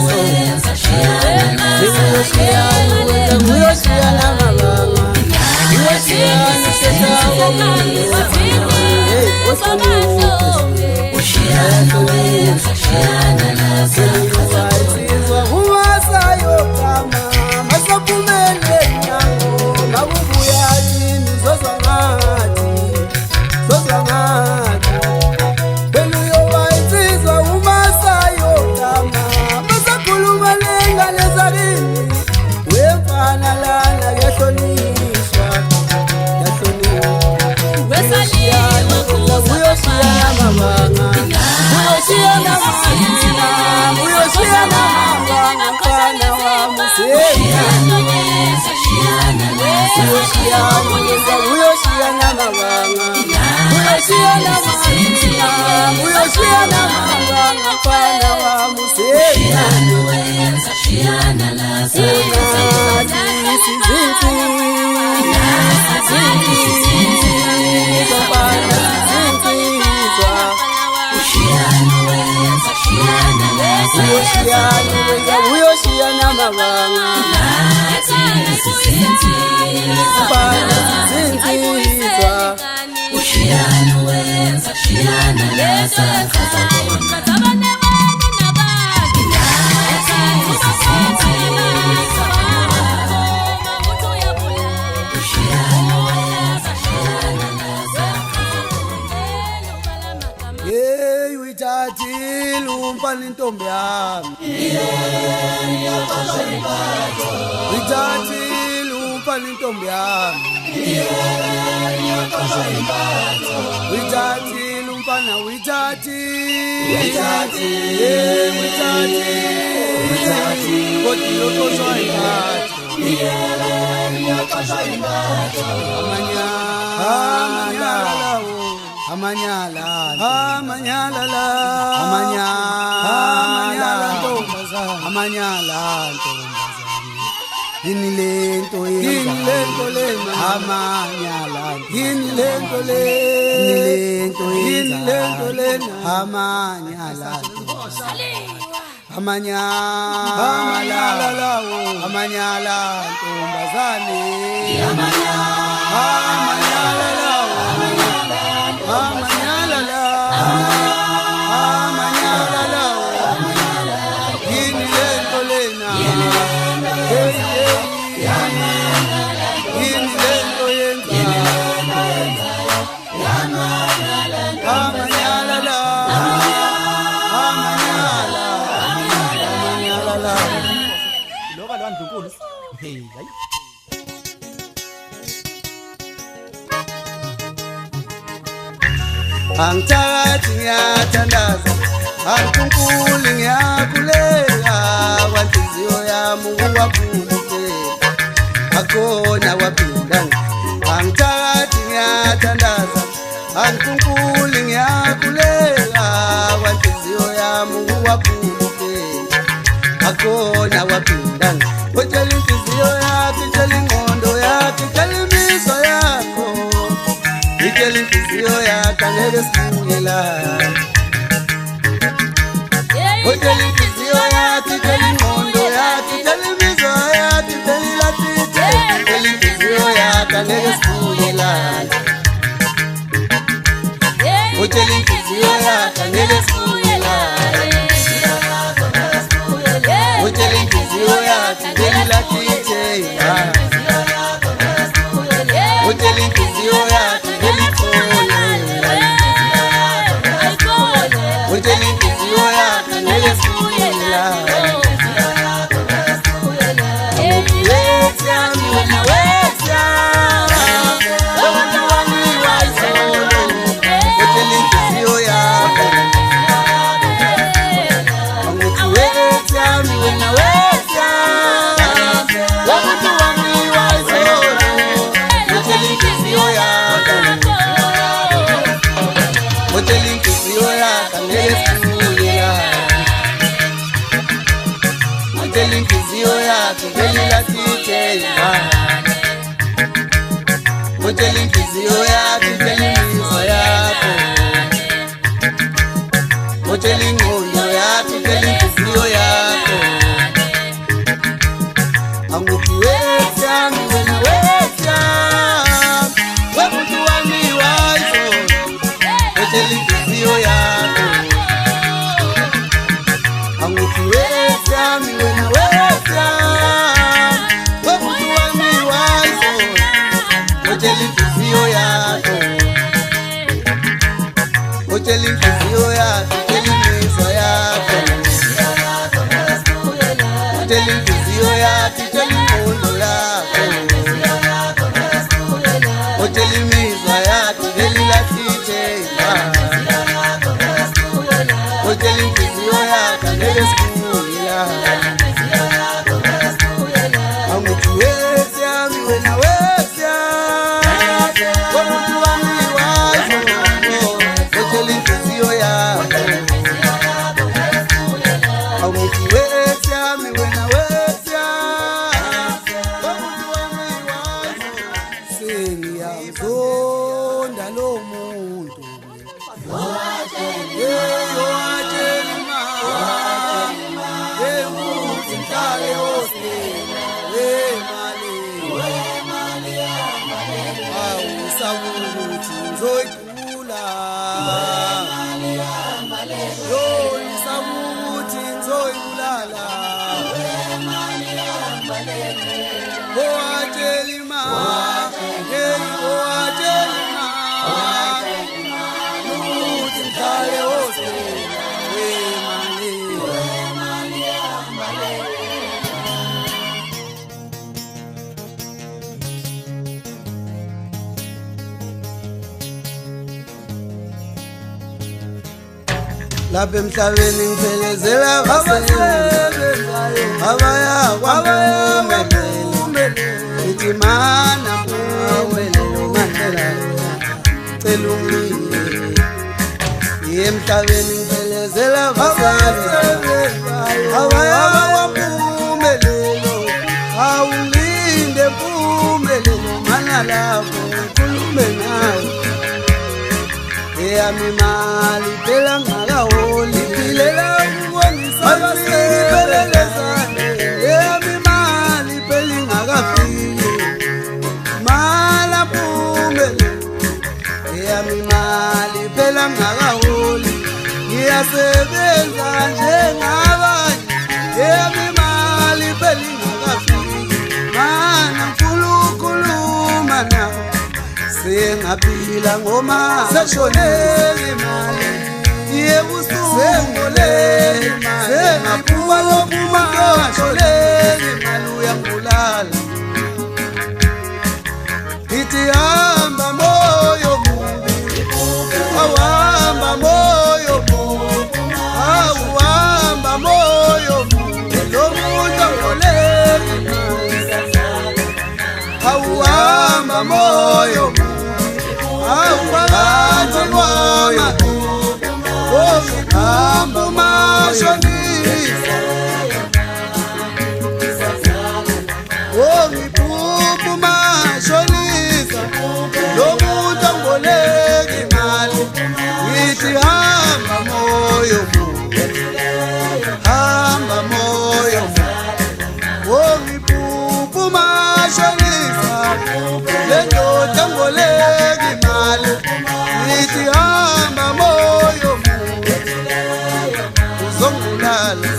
shiyana so Uyoshiyana Uyoshiyana mabanga Uyoshiyana shetawo Uyoshiyana Uwasayo kama Masapumele nyango Mabubuya jini Zozwa ngati Beluyo waitizwa Umasayo kama Masakuluma lenga lezarini Wemfana lana yahlonishwa Uyoshiyana mabanga Uyoshiyana mabanga Mfana wa musenya Uyoshiyana mabanga Uyoshiyana mabanga Mfana wa musenya Uyoshiyana mabanga Mfana zinzizwa Ushiyana wenza shiyana lesa kazabona Hey withathile umfana intombi yami Withathile umfana intombi yami Withathile umfana withathile Kodwa yokoshwa Amanyala Yini lento lena amanyala Yini lento lena amanyala Amanyala ntombazane Amanyala Yini lento lena Yini lento yenza Loka lwa Ndlunkulu. Hey, hayi. Angithakathi ngiyathandaza Angikunkulu ngiyakulela Wanhliziyo yami uwaphulukela Akhona waphindanga Angithakathi ngiyathandaza Angikunkulu ngiyakulela Wanhliziyo yami uwaphulukela Akhona waphindanga Utshela inhliziyo yakho Utshela ingqondo yakho Utshela imizwa yakho Utshela inhliziyo yakho Angeke sibuyela Utshela inhliziyo yakho Utshela ingqondo yakho Utshela imizwa yakho Utshela ilathithe Utshela inhliziyo yakho Angeke sibuyela Utshela inhliziyo yakho Angeke sibuyela Utshela inhliziyo yakho Utshela ilathithe Utshela inhliziyo yakho Utshela Utshela inhliziyo yakho Angeke sibuyela Utshela inhliziyo yakho Utshela imizwa yakho Utshela ingqondo yakho Utshela inhliziyo yakho utshela inhliziyo yakhe, utshela imizwa yakhe, utshela inhliziyo yakhe, utshela ingqondo yakhe, utshela imizwa yakhe, elilahlithela, utshela inhliziyo yakhe, ngeke sikula. Angithi wesi yami wena wesi yami, komuntu wami wazo, utshela inhliziyo yakhe. Angithi wesi yami wena wesi yami, komuntu wami wazo, sengiyamzonda lo muntu. Lapha emhlabeni ngiphelezela abasebenzayo, abaya kwabaphumelele, ithi mana mpumelelo Mandela, cela ungiyeke. Emhlabeni ngiphelezela abasebenzayo, abaya kwabaphumelelo, awulinde mpumelelo mana lapho ukhulume nayo. Eyami imali phela ngakaholi, iphilela ukubonisa abasebelezane. Eyami imali phela ingakafiki, mala mpumelelo. Eyami imali phela ngakaholi, ngiyasebenza njengabanye. Eyami imali phela ingakafiki, mana mfuna ukukhuluma nawe. Sengaphila ngoma seshonele imali, yebusuku sengolele imali, sengaphuma lophuma ngashonele imali, uyangibulala. Ithi hamba moyo mubi, awuhamba moyo mubi, awuhamba moyo mubi, lo muntu angolele imali, awuhamba moyo mubi. Awuphakathi kwami, ongihamba umashonisa, ongiphupha umashonisa, lo muntu angiboleka imali, ngithi hamba moyo mubi, hamba moyo mubi, ongiphupha umashonisa, le ndoda angiboleka imali, ngithi hamba moyo mubi, uzongibulala.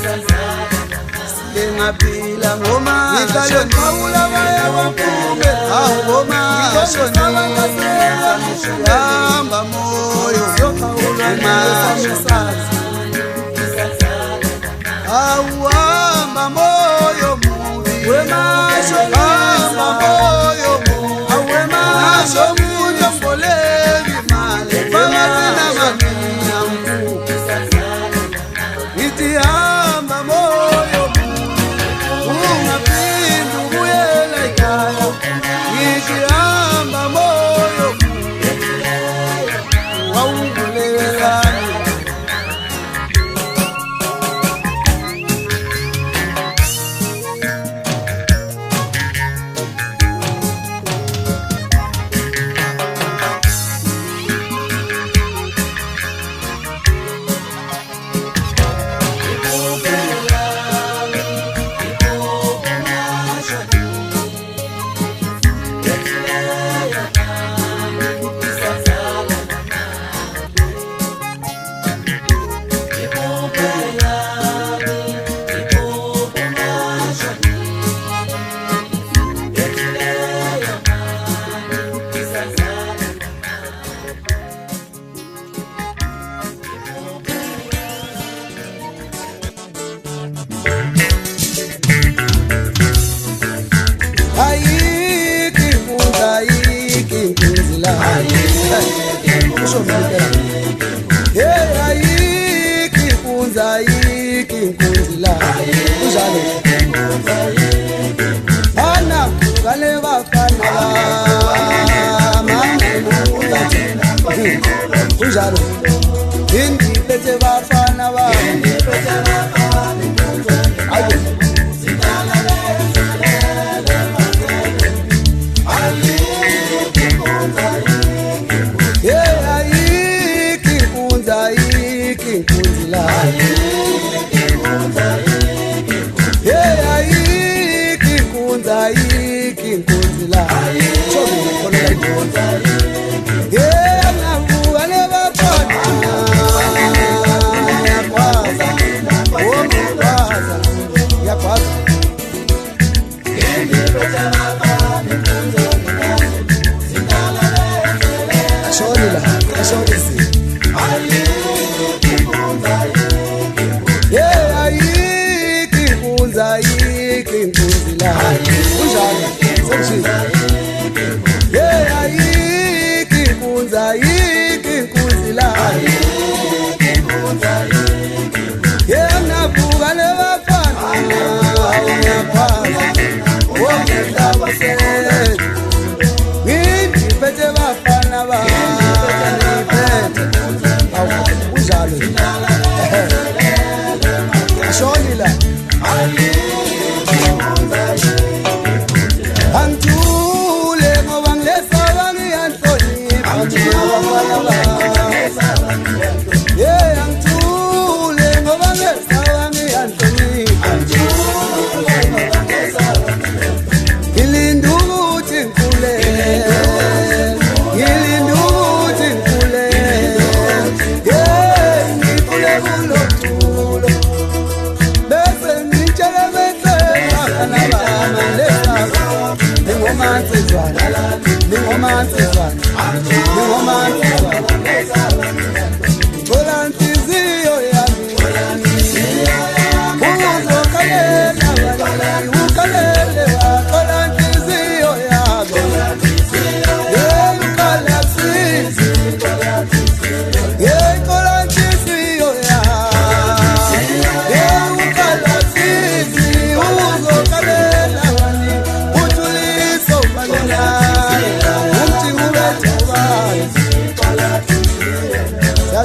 Sengaphila ngoma ngishayonqawula baya baphume, awu ngoma ngishonisa, hamba moyo umashonisa, awu hamba moyo mubi, hamba moyo mubi, nasho umuntu amboleka imali, phakathi namanina mkhulu, ngithi hamba moyo mubi, ungaphindi ubuyela ekhaya, ngithi hamba moyo mubi, wawungibulelani. asho mina hey ayiki inkunzi la kunjalo ana kale bafana mama kunjalo indiphethe bafana ba ayo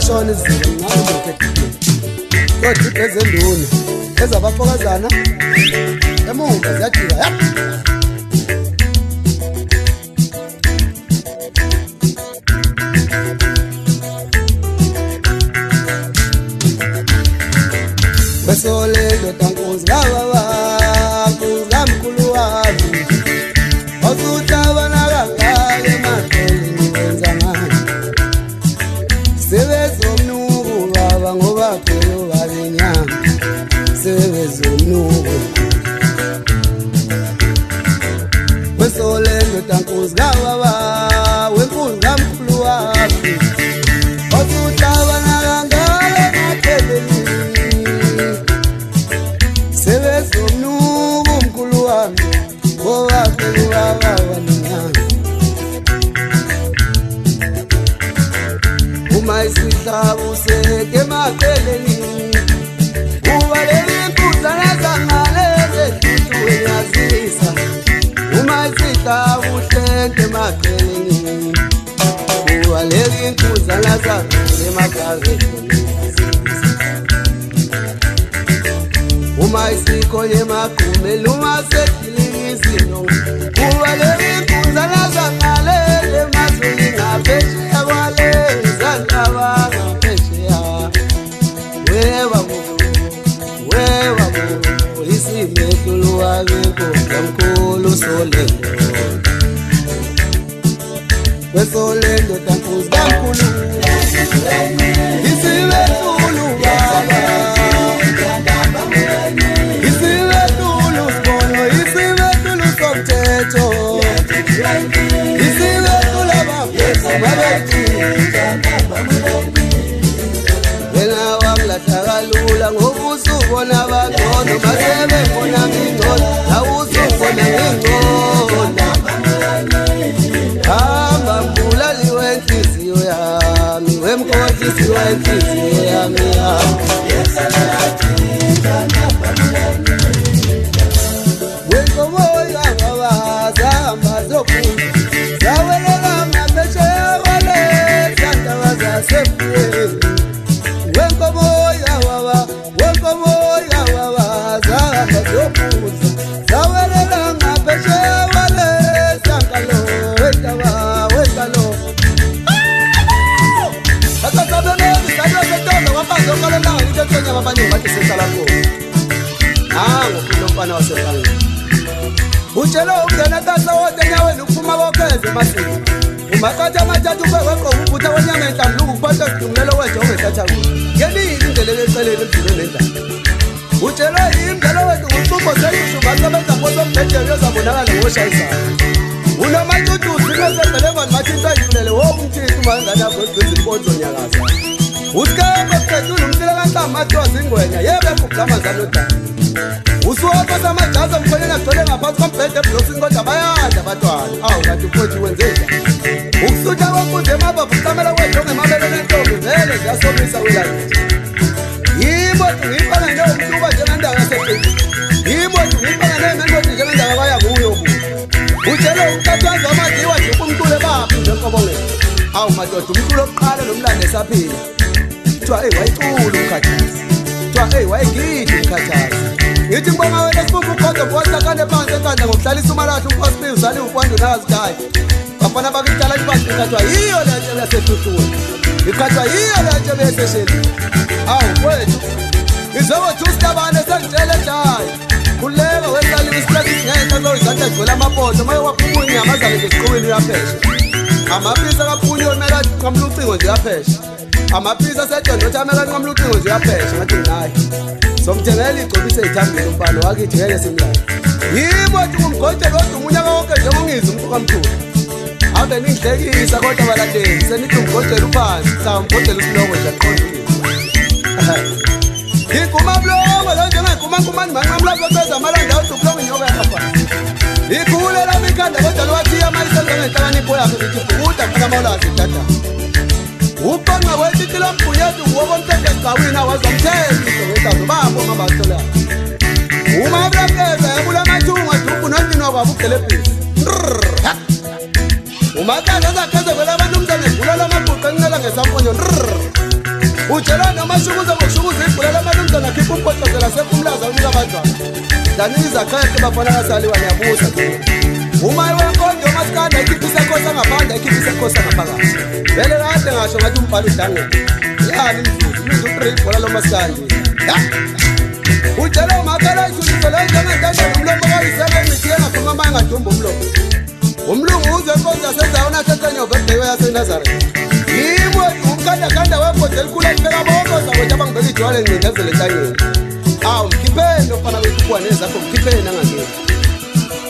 shona izinto ngakho kodwa ezenduna ezabafokazana emuva ziyadika yap besolelo tankuzi baba kuzamkhulu wami osutabana kangale matheli wenza ngani sebezomnuku baba ngoba phela babenyama sebezomnuku besolelo tankuzi baba wenkunzi kamkhulu wami osutabana kangale matheli sebezomnuku mkhulu wami ngoba phela babenyama isihlabu seke makeleni ubalele inkundla zangaleze futhi uyazisa uma isihlabu seke makeleni ubalele inkundla zangaleze magazini uma isikhonye magume luma sekilizino ubalele inkundla zangaleze mazweni ngaphesheya kwale isimethulu wabeko kamkhulu solendo wesolendo tankuzi kamkhulu isimethulu baba isimethulu sibono isimethulu somthetho isimethulu abafesa babethi kalula ngobusubona abangcono basebebona ngingcono awusubona ngingcono hamba mbulali wenhliziyo yami ngisiwa inhliziyo yami wenkomoya wawazahamba zokuza zawelela ngaphesheya wale zandaba zasefuweni wenkomoya wawazahamba zokuza zawelela ngaphesheya wale zankalo wendalo akasabelezi sayosetombe kwabanzi okalelayo itotonya babaningi bathi sesalako ngofuna wasefangeni utshelo ukungena kasa wote enyaweni ukuphuma kokheze masini umakhathi amathathu ubekweqoka ubutha wenyama enhlambuluku kuphatha sidumulelo wenje ongethatha kuyo yeningi indlela eceleni emdulweni endaba utshelo imdlalo wethu ngucumbo selushu basebenza mposomdedelo yozabonakala ngoshayisayo unamacutusi inesezelevani mathi into ayidlulele umthithi umangane yakho ezibizimponzo nyakaza usikebe kuqedula umsile kanhlamba mathiwa zingwenya yebekubulamanzane odala usuwapha samajazi omkhonyeni agcwele ngaphansi kombhede eblosini kodwa bayadla abatwana kanti futhi wenzenja ukusutha kwemfundo emabava usamela kwethu ongemabeleni entombi vele ziyasomisa welakithi yimoto ngiyifana neyomtuba njengendaba yaseqini yimoto ngiyifana neyengengoti njengendaba kwaya kuyo bu utshele umkhathanzi wamadiwa nje kumculo ebaphi njenkobongela madoda umculo oqala nomlando esaphila kuthiwa wayicula umkhathazi kuthiwa wayegida umkhathazi ngithi ngibonga wena sibumba ukhodo bosakane phansi enkandla ngokuhlalisa umalahla unkosiphi uzali ukwanda unazidayi bafana bakudala ibasikathwa yiyo le nto yasetuhlweni ikhathwa yiyo le nto besesheli kwethu ngizokuthi usitabane sengitshele ejayi kuleka wesalile isikhathi singenxa zoyizathu egcwele amapoto maye waphuma unyamazane nje esiqhuwini uyaphesha amapisa kaphunyoni mele aqamula ucingo nje uyaphesha amapisa asedondothi amele anqamula ucingo nje uyaphesha ngathi naye somthengela igcobise ithambile umbalo wakithi ngeke simlala yimo thi kumgodela kodwa umunyaka wonke nje ungiza umuntu kamkhulu ave ningihlekisa kodwa balandeli senithi umgodela uphansi cha umgodela usiloko nje aqondile ngiguma blongo lo njengayikhuma manqamula zokuza amalanda awuthi ublongo inyoka yakaphansi ikhule lami ikhanda kodwa lwathiya amayisenza ngenhlakanipho yakhe ngithi bhukuda funa mawulazi dada uqonqa wethithi lombhunyethu wokomthetho esicawini awazomthetho ngetazo babo mabathola uma ablakeza yabula amathunga dubu nondino kwabo ugelebhisi umakanda zakheze kwela abantu umntana evula lamabhuqa encela ngesamfonyo utshela ngamashukuza ngokushukuza ibhula labantu umntana akhipha umphohlozela sekumlaza unika abantwana daniza qeqe bafana kasaliwa niyabusa uma wenkondo masikanda ikhiphisa khosa ngaphandle ikhiphisa khosa ngaphakathi vele kade ngasho ngathi umbhalo udangele yani mzuzu imizu u3 ibhola lomasikandi utshela umakala ithulise le njengentandeni umlomo kayisele imithi engaphuma ama engadumba umlungu uzwe enkonzo yasenzayo nasetenyo birthday yaseNazaretha yimo umkhandakanda webhodle elikhulu elibeka bonke zawethu abangibeka ijwala encindezele entanyeni mkhipheni ofana wethukuwa nezakho mkhipheni angangeni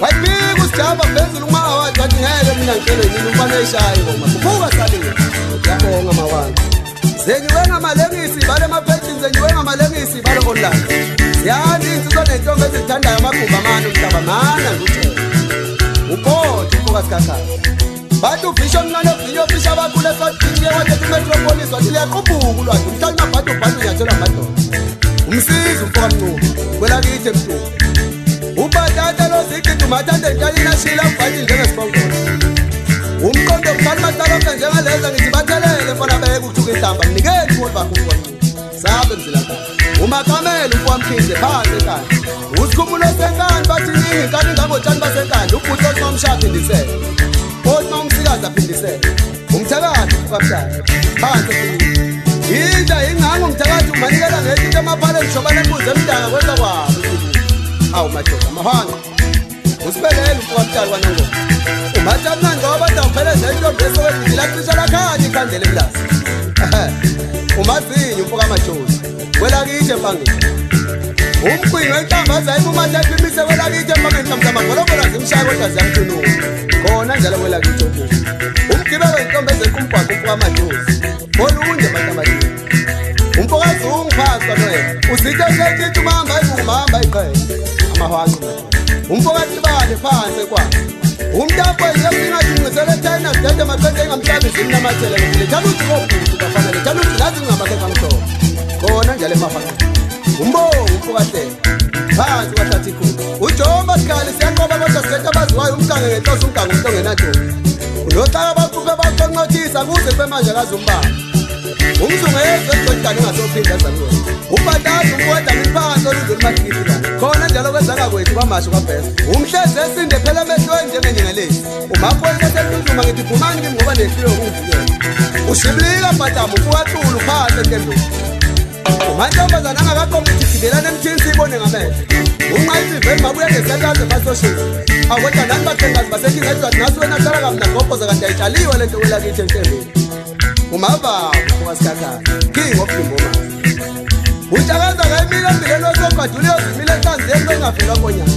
wayibika usijaba phezulu uma awathi wathi ngeke mina ngicele yini umfana eshayi ngoma kubuka salile yabonga mawanga zenyiwe ngamalengisi bale maphethini zenyiwe ngamalengisi bale online yani insizwa nentonga ezithandayo amagumba amane umhlaba mana ngutshela ukhothe ufoka sikhakhaya bathi ubhisho mncane ovinyo obhisha abakhulu esodiniye wathi emetropolis wathi liyaqubhuka ulwazi umhlali mabhadi ubhadi unyathelwa amadoda umsizi umfoka mncuma kwelakithi emtuku ubhatata lozigidi umathathe ntalini ashila ubhadi njengesibongolo umqondo kuqala matalonke njengaleza ngithi bathelele fona beke ukuthuka ihlamba mnikeni kuwo bakhuwa sabe mzilakala umakamela umfowamkhize phansi ekhaya usikhumulo senkani bathi ningi inkani ngangotshani basenkani ubhuti othi nomshaphi indisele othi nomsikazi aphindisele umthakathi ukamshaya phansi inja ingqango umthakathi umanikela ngethi into amaphala emshobane embuze emdaka kwenza kwabo madoda amahanga usibelele umfokamtshali kwanongoma umathamnandi wabantu awuphelezela intombi esokwethi lacisha lakhanya ikhandela emlazi umazinyo umfoka amajozi kwelakithi empangeni umkhwingo entambaza ibumathatha imise kwelakithi empangeni mhlawumbe zimshaya kodwa ziyamthunuka khona njalo kwelakithi obuka umgibelo intombi ezequmbhaqo umfoka amajozi olunje matamati umfokazi ungiphaswa noyena usithe sekithi umahamba ibuka umahamba iqele amahwanqa umfokathi bale phansi kwakhe umntapo ngesingathi ngisele China sidade maqede engamhlabizi namathele ngithanda ukuthi ngokuthi bafana ngithanda ukuthi ngathi ngingabakhe ngangithola khona njalo emafana umfo kahle phansi kwathatha ikhulu uJohn Maskali siyaqoba kodwa sikhetha abaziwayo umgange ngenhloso umgange umuntu ongenadoda unohlaka baqhubhe baqonqothisa kuze kwemanje akazumbala umzungezwe edodana engasophinda zakuwe ubhatazi umkweda miphansi oluzweni matikiti khona njalo kwezanga kwethu kwamasho kwabhesa umhlezi esinde phela emehlweni njengenyengelezi umaphoyisa esehluzuma ngithi phumani kimi ngoba nehlilo yokungivikela ushibilika bhatamu ufukathulu phansi entembeni umantombazana angakaqomba ukuthi gibelane emthini siyibone ngamehlo unqayisiveli mabuya ngesatazi emasoshini akodwa nani bathengazi basekinga edwadi nasi wena hlala kamna gobhoza kanti ayitshaliwe lento kwelakithi entembeni umababa ukasikhakhana king of Limoma utshakaza ngayimile embileni wesobhaduli yozimile enhlanzeni bengavelwa konyana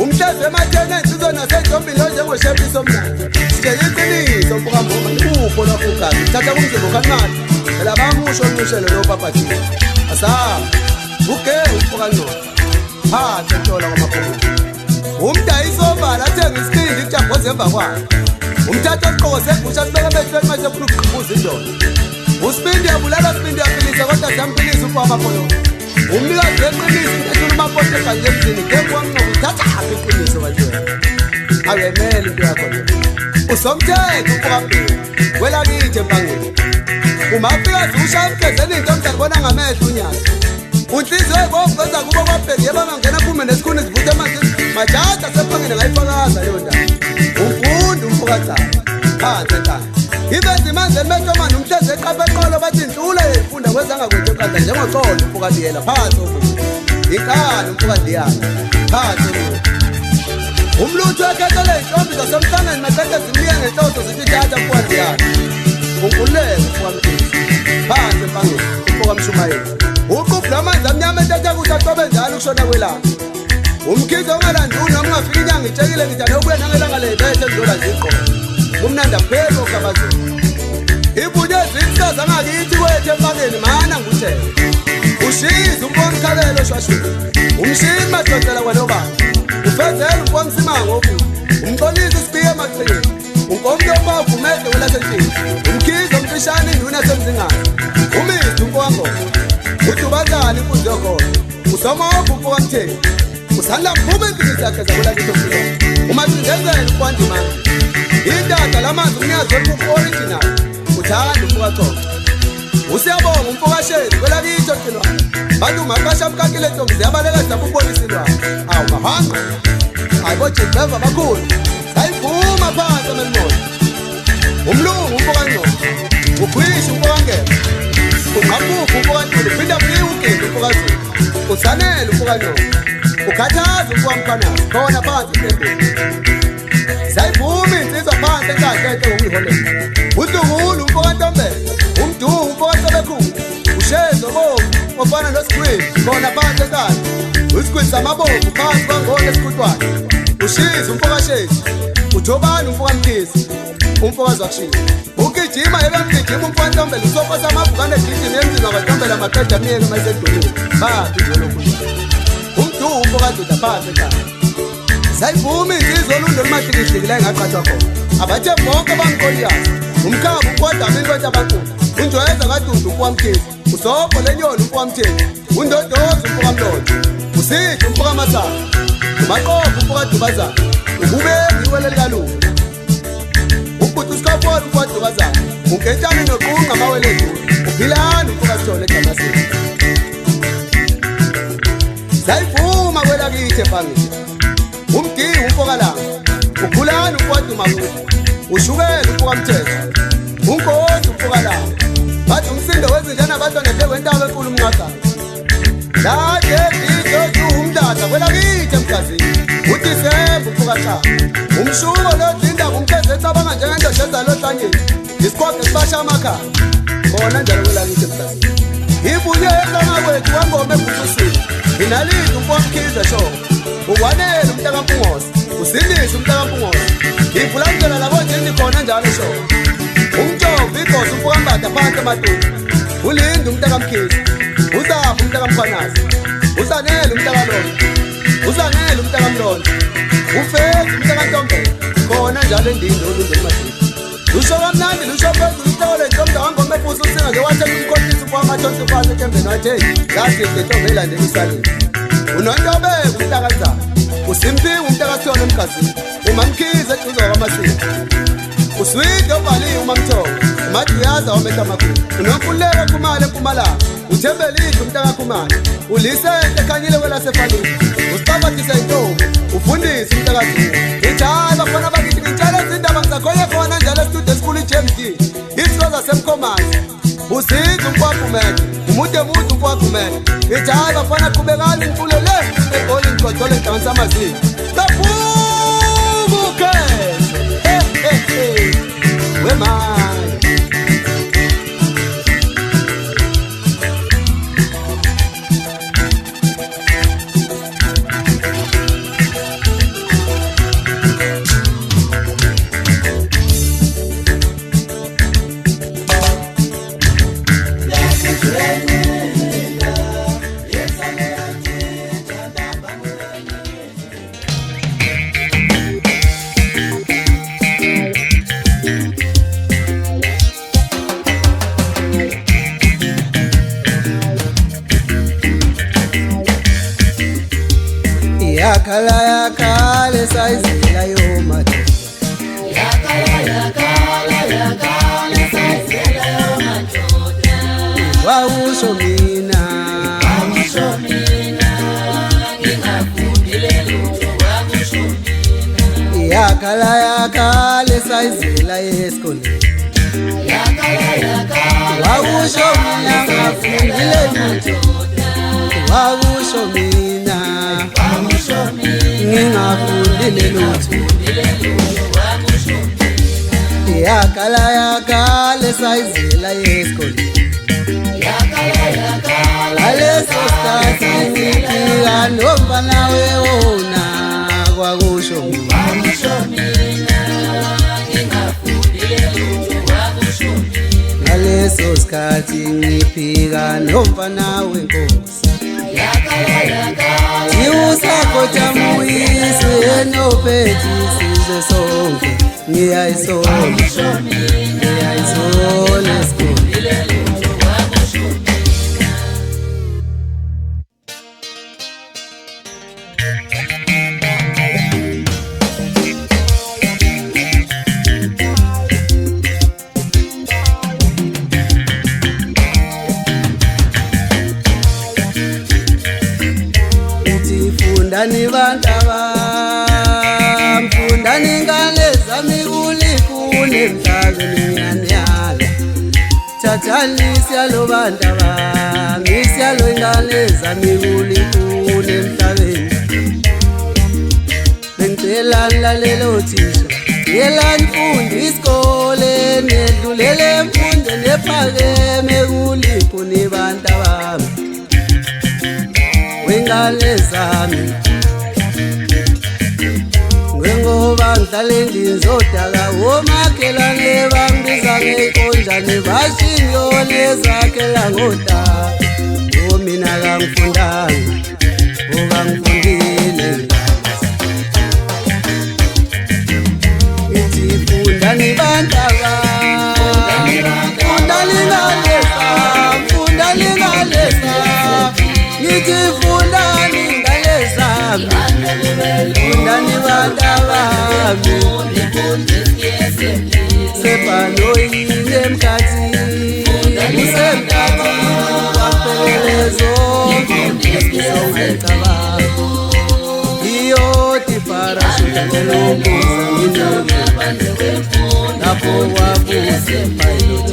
umhlezi ematheni ey'nsizweni nasejombini onjengoshephisi omnandi sitshela iqiniso mfukamboma ikupho lapho ugazi thatha kumzimba ukancane phela bamusho oncushele lopapathiwe asaba ugeri umfukangcono phansi entshona kwamaphokosi umdayisi obala athenga isikindi ijabhoze emva kwakhe umthatha osiqoko segusha sibeka emehlweni manje funa ukuqhubuza indoda usibindi yabulala sibindi yaphilisa kodwa zamphilisa ukwamapholo umnikazi weqiniso ethula umapoto eganje emzini ngemvu wamnqokuthatha apha iqiniso kanje awemele into yakho usomthetho ukubabheka kwelakithi empangeni umafikazi ushaya emgezeni into omzalibona ngamehlo unyaka unhliziyo ebovu kweza kubo kwabheki yebangangena aphume nesikhuni ezivuthe emanzini majada sepangeni ngayifakaza leyo ndaba umfundi umfukazana phansi ekhaya ibenza imanzeni mehlomani umhlezi eqapha eqolo bathi ntula yeyifunda kwezangakwethu eqanda njengoxolo umfukandiyela phansi omuntu inkani umfukandiyana phansi omuntu umlutho ekhethele iy'ntombi zasemhlangeni maqede zimliye ngenhloso zithi tata mfukandiyana unkululeke umfukamkhizi phansi empangeni umfukamshumayeli uqubhu lamanzi amnyama entetha kuthi acobe njalo ukushona kwelanga umkhizi ongalanduni noma ungafika inyanga itshekile ngithi anokubuya nangelanga lebethe ngizola nje iqolo umnandi apheli okabazweni ibunye ezihlaza ngakithi kwethu empangeni mana nguthela ushize umfomkhalelo oshwashweni umshini madodela kwanobani ufezela umfomsimango obuthi umxolisa isibiye emaqhekeni unkomntu obavumede welasentshini umkhizi omfishane induna yasemzingane umisi umfowangoma udubazana imfuzi yokhona usomopha umfokamtheni usanda mphume impilo zakhe zakwelakithi omfiloni umacindezela ukwandimana indada lamanzi umnyazi wempuphu original uthanda umfukathoka usiyabonga umfukashezi kwelakithi omfilwane bathi umaqasha mkakile ntombi ziyabaleka zidabubonisa ilwane awu mahanga ayibojejeva bakhulu sayivuma phansi amelimoya umlungu umfukangcono ukhwisha umfukangela ungqapupha umfukantulu uphinda phiwa ugindi umfukazulu usanele umfukangcono ukhathaza umfukamkhanazi khona phansi entembeni sayivuma insizwa phansi enkahle enhle ngokuyiholela uhlungulu umfukantombela umduhu umfukantobekhulu ushezo bovu ofana nosigwili khona phansi enkahle isigwili samabovu phansi kwangona esikhutwane ushize umfukashezi ujobani umfukamkhizi umfukazi wakushisa ugijima ebemgijima umfukantombela usofa samabhukane egijima emzini wabantombela amaqeda amiyeke mayisedolweni baphi njolokhu umduhu umfukandoda phansi ekhaya sayivuma insizwa olundo olumatikitiki la engaqathwa khona abathe bonke bamqoliyazi umkhabu ukodama inkwetha abankulu unjwayeza kadudu umfukamkhizi usobho lenyoni umfukamtheni undodozi umfukamlodo usihle umfukamasango umaqopho umfukadubazana ububeki iwele likalunga ubhuti usikapoli umfukadubazana unketshane noqunqa amawele edulu uphilani umfukasithole ejamasini sayivuma kwelakithi empangeni umdiyi umfokalanga ukhulani umfukwadumakude ushukela umfukamthetho unkosi umfokalanga bathi umsindo wezinjana abantwana phe kwentaba enkulu umnqagana lade didodu umdada kwelakithi emgazini uthi semba umfukaqaba umshuko lodindaba umkhezi ecabanga njengendoda ezalohlanyeni isikhwaga sibasha amakhaya khona njalo kwelakithi emgazini ibunye esangakwethu wangoma ebhukusini inalidi umfukamkhize shoko ukwanele umntakampungose usindise umntakampungose ivulamtshela labonjeni khona njalo shoko umjovo igosi umfukambada phansi ematulu ulinde umntakamkhizi uzapha umntakamkhwanazi usanele umntakalondo usanele umntakamlondo ufezi umntakantombela khona njalo endini olunje kumasiphi lusho kamnandi lusho phezulu uhlole ntombi wangoma efusa usinga nje wathela umkhohlisi kwamathonsi kwase ethembeni wathi zathi ngentombi elandela usaleni unontobe umhlakazana usimpiwe umntakasiyona emgazini umamkhize eduze kwamasiphi uswide ubhaliwe umamthoko umathi uyaza wamehla amakhulu unomfuleko kumali empumalanga uthembelile umntakakhumane ulisente ekhanyile kwelasefanile usicabathise intombi ufundise umntakazini ijhayi bafana bakithi ngitshale izindaba ngizakhoye khona njalo esitudiyo esikhulu i-JMD isilo zasemkhomazi usize umkwagumede umude mude umkwagumede ijhayi bafana qhubekani imfulo le egoli ngigcogcole enhlanganisa amazinyo babuke wemali yakhala sayizela yomadoda wawusho mina yakhala sayizela esikoleni wawusho mina ngafundile lutho wawusho mina ngingafundile lutho yakhala sayizela esikoleni ngaleso sikhathi ngiphika nomfana wewona kwakusho ngaleso sikhathi ngiphika nomfana wenkosi usakhoja muyise nophethi sizwe sonke ngiyayisola esikoleni Fundani bantaba mfundani ngane zami kulikune emhlabeni ngiyanyala thathani siyalo bantaba ngisiyalo ingane zami kulikune emhlabeni bengicela lalelo thisha yelani fundi isikole nedlulele emfundo nephakeme kulikune bantaba wengane zami ngoba ngihlale ngizodaka omakhelwane bangibiza ngekonjane bashinyone zakhela ngodaka mina kangifundanga ngifundile ngithi fundani bantaba fundani ngalesa ngithi fundani ngalesa fundani bantaba sepano yini emkhathini usemkhathi waphelelezo ngicabanga iyoti parashute lokuza lapho wabuze pilot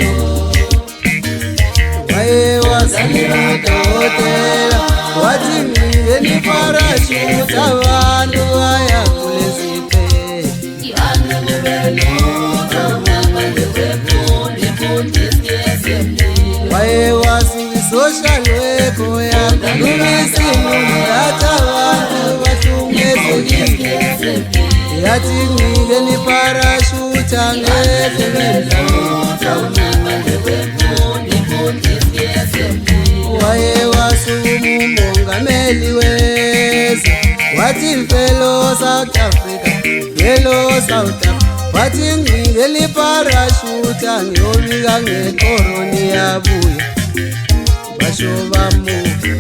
waye wasidokotela wathi ngingeni parashute abantu baya kuleziphe waye wasi-social worker yakhulumisinumdatha abantu bahlungezekile yathi ngingeni parashute angeke waye wasukuma umongameli wezwe wathi fellow South Africa wathi ngingeli parashuta ngiyobika ngekoroni yabuya basho bamuva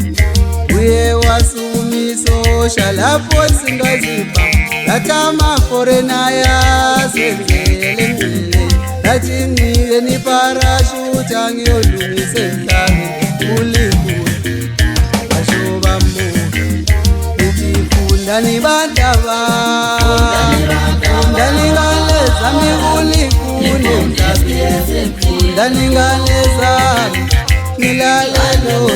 uye wasukumisosha lapho singazipha lathi amaforena yazenzele ngcele lathi ngingeni parashuta ngiyolungisa emhlabeni ulikhulu basho bamuva uthi fundani bantaba fundani ngane zami kulikhulu emhlabeni fundani ngane zami ngilalelo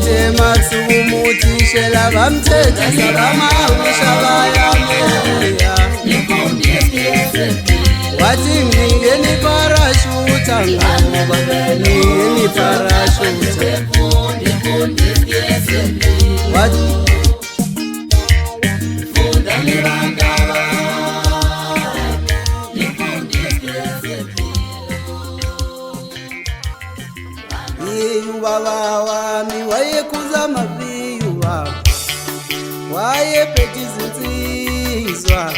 Temaksukumutishela bamthetha sabamahusha bayamuya wathi ngingeni parashuta ngoba ngingeni parashuta wathi Baba wami wayekhuza amaviyo baba wayephethe izinsizwa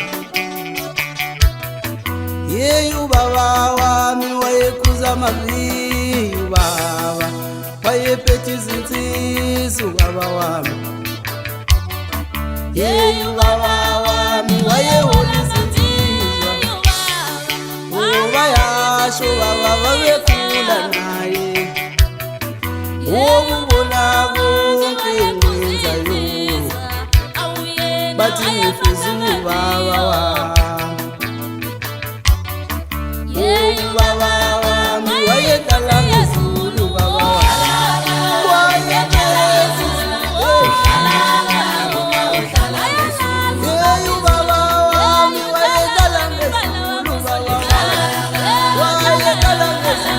yeyu baba wami wayekhuza amaviyo baba wayephethe izinsizwa baba wami yeyu baba wami wayehola izinsizwa bayasho baba babekhula naye ukubona konke ngwenzayo bathi ngifuza ubaba wami ubaba wami wayedlala ngezulu baba wami ubaba wami wayedlala ngezulu baba wayedlala ngezulu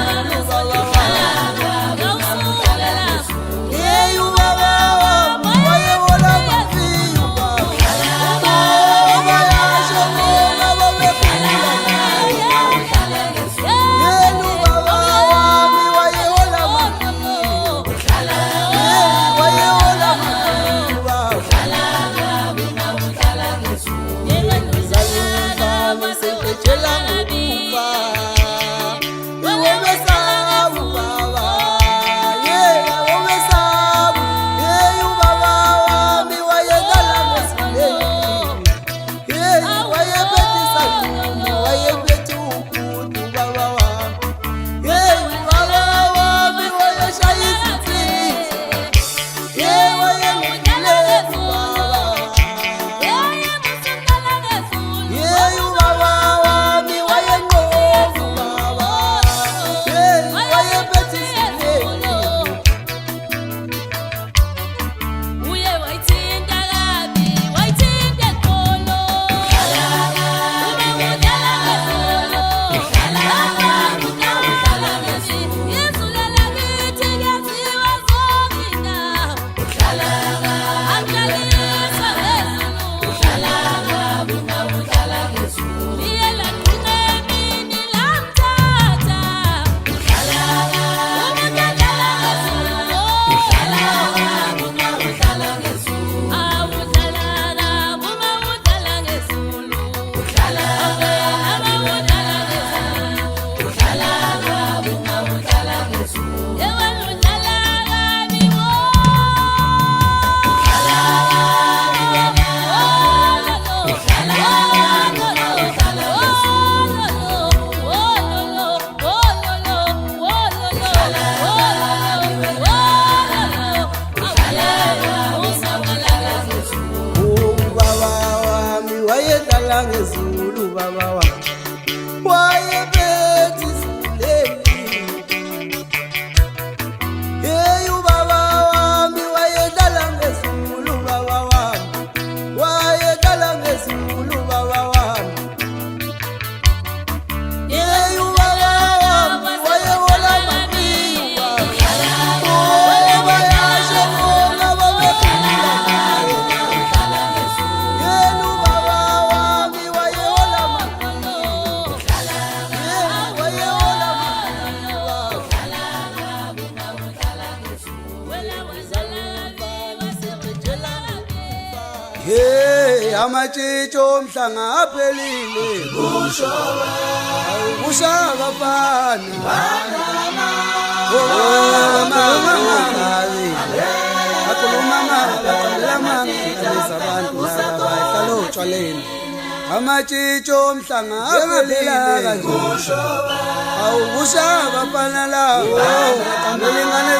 baba ngezulu baba wami wayephethe isilemi yeyu baba wami wayedlala ngezulu baba wami wayedlala ngezulu baba wami yeyu baba wami wayehola amaviyo bayasho bona babekhula yenu baba wami wayehola amaviyo amatshitshi omhlanga aphelile kusho abafana akhuluma abantu bahlala otshwaleni amatshitshi omhlanga aphelile kusho abafana lawo belingane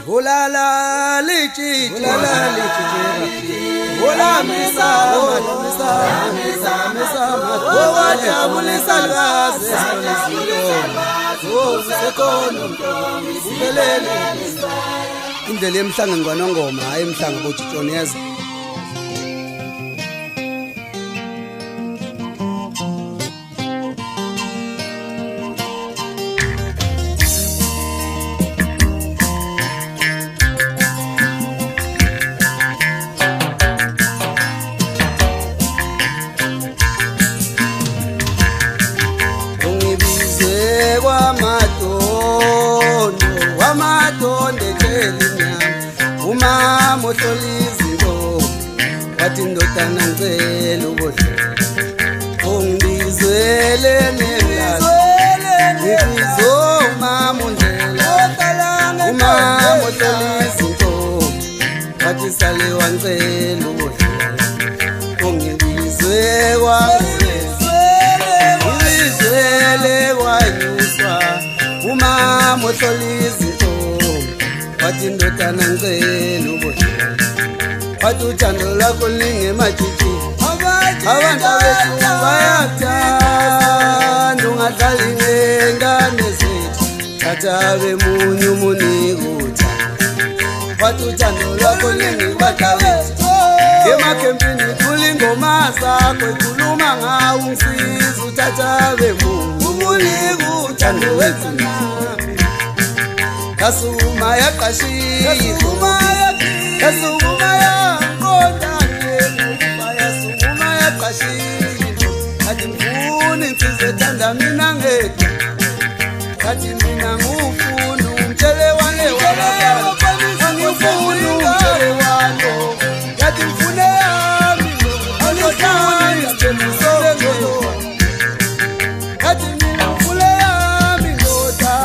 Ulala litshitshi ulamisa owajabulisa lwazi uphelele indlela emhlanga ngwanongoma hayi emhlanga bojitshoneza mohlolizinto wathi ndodana ngicela ubodle ungizwele ngibizo mamundlela mohlolizinto wathi sale wangicela ubodle ungibizwe ngizwele kwanyuswa mohlolizinto wathi ndodana ngicela ubodle wathi uthando lwakho lingematshitshi abantu bethu bayathanda ungadlali ngengane zethu thatha bemunye umunike uthando wathi uthando lwakho lingematshitshi emakhempini thula ingoma zakho ikhuluma ngawo ungisiza uthatha bemunye umunike uthando wethu kasuma yaqashisa kasuma yaqondane yasuma yaqashisa kathi ngifuna insizwe ethanda mina ngedwa kathi mina ngufuna umtshelwane wabafana angifuni umtshelwane kathi ngifune yami angifuni isithembiso kathi mina ngifune yami ndoda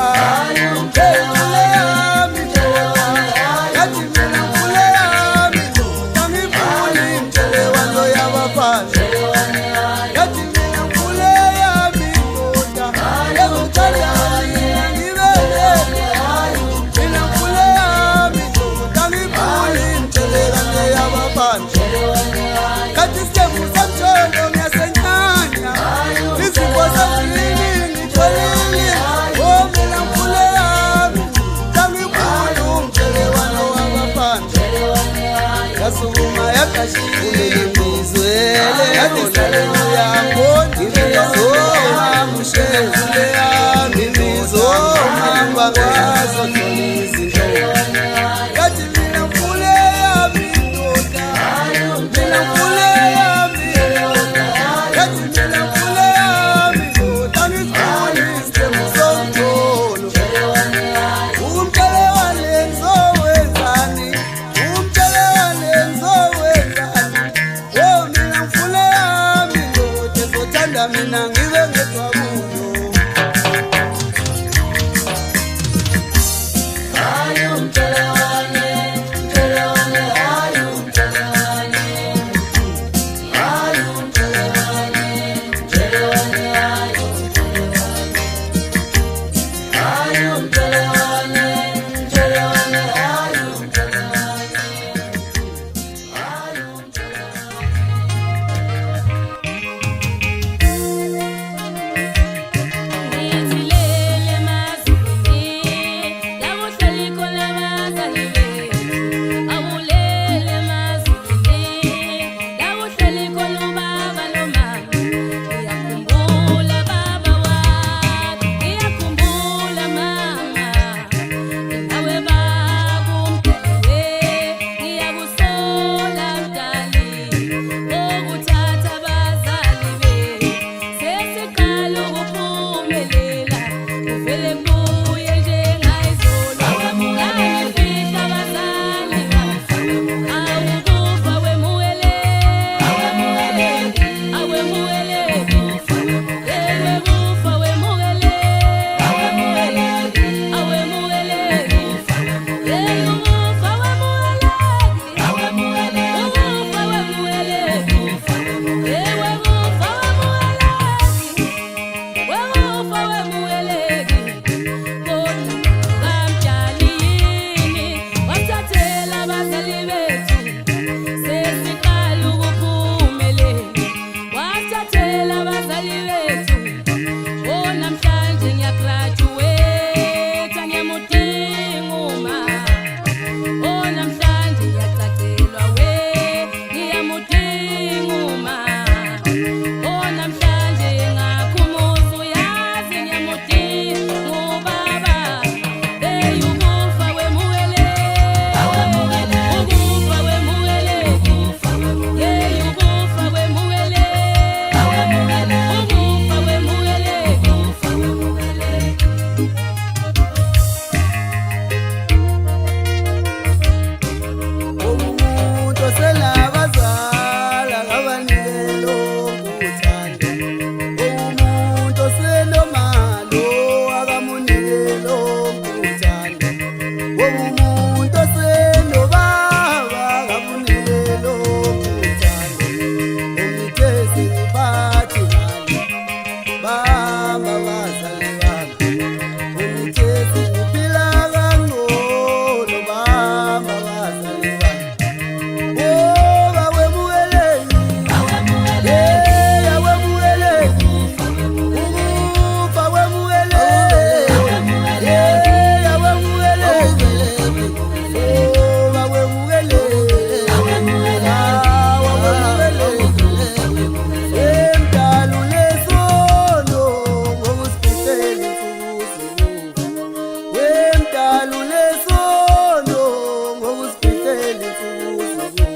ngiyakutshela insuku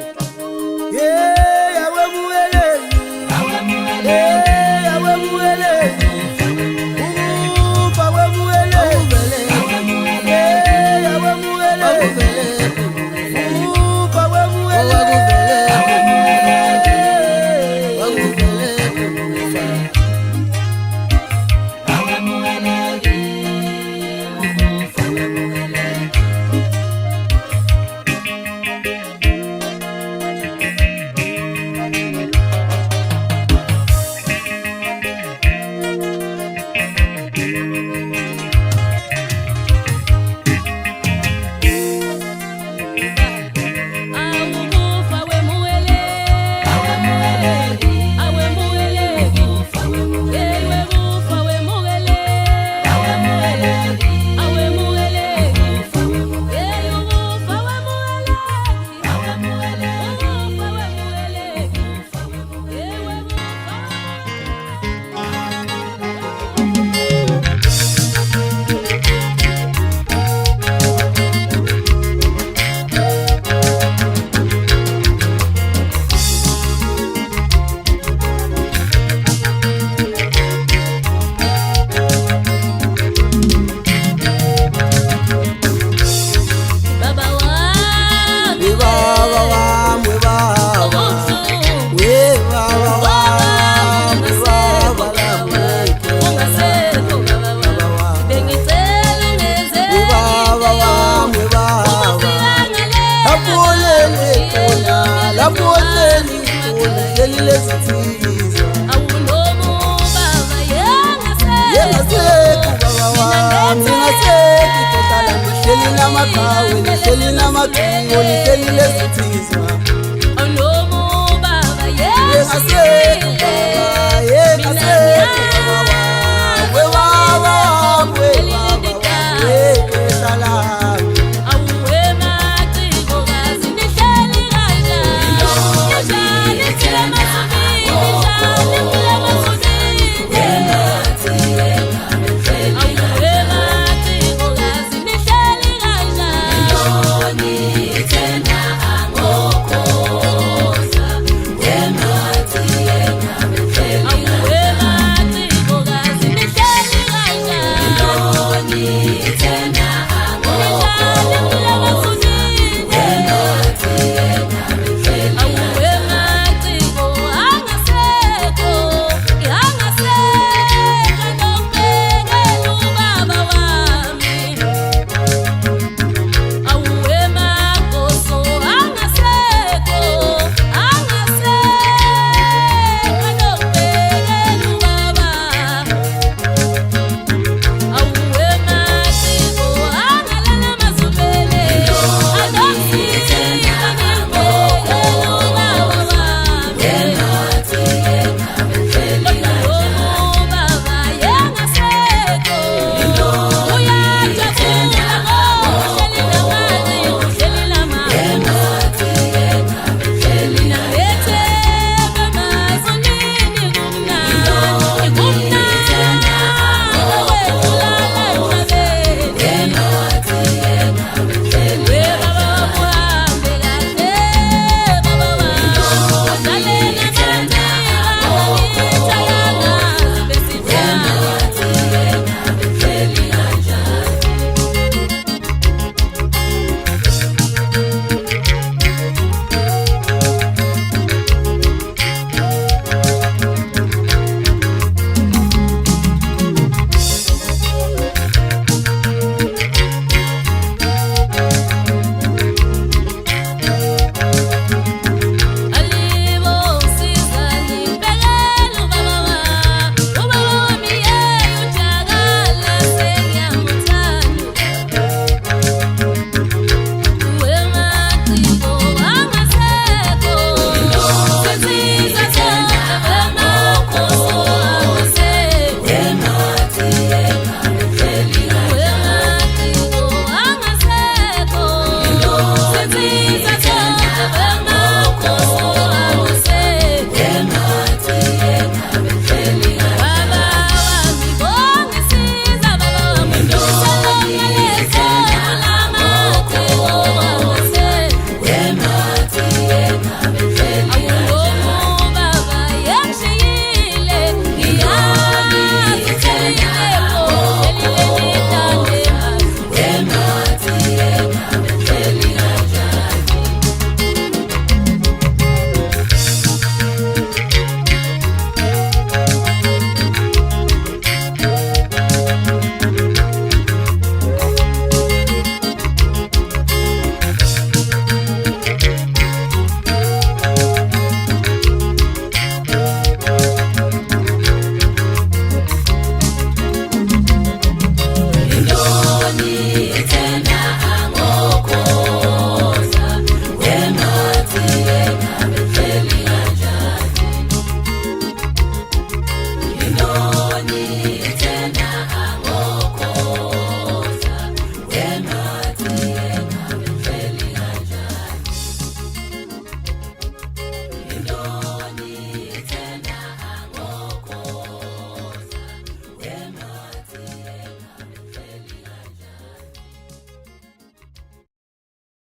yeah yawe muweleli yawe muweleli ufa we muweleli yawe muweleli ufa we muweleli Selina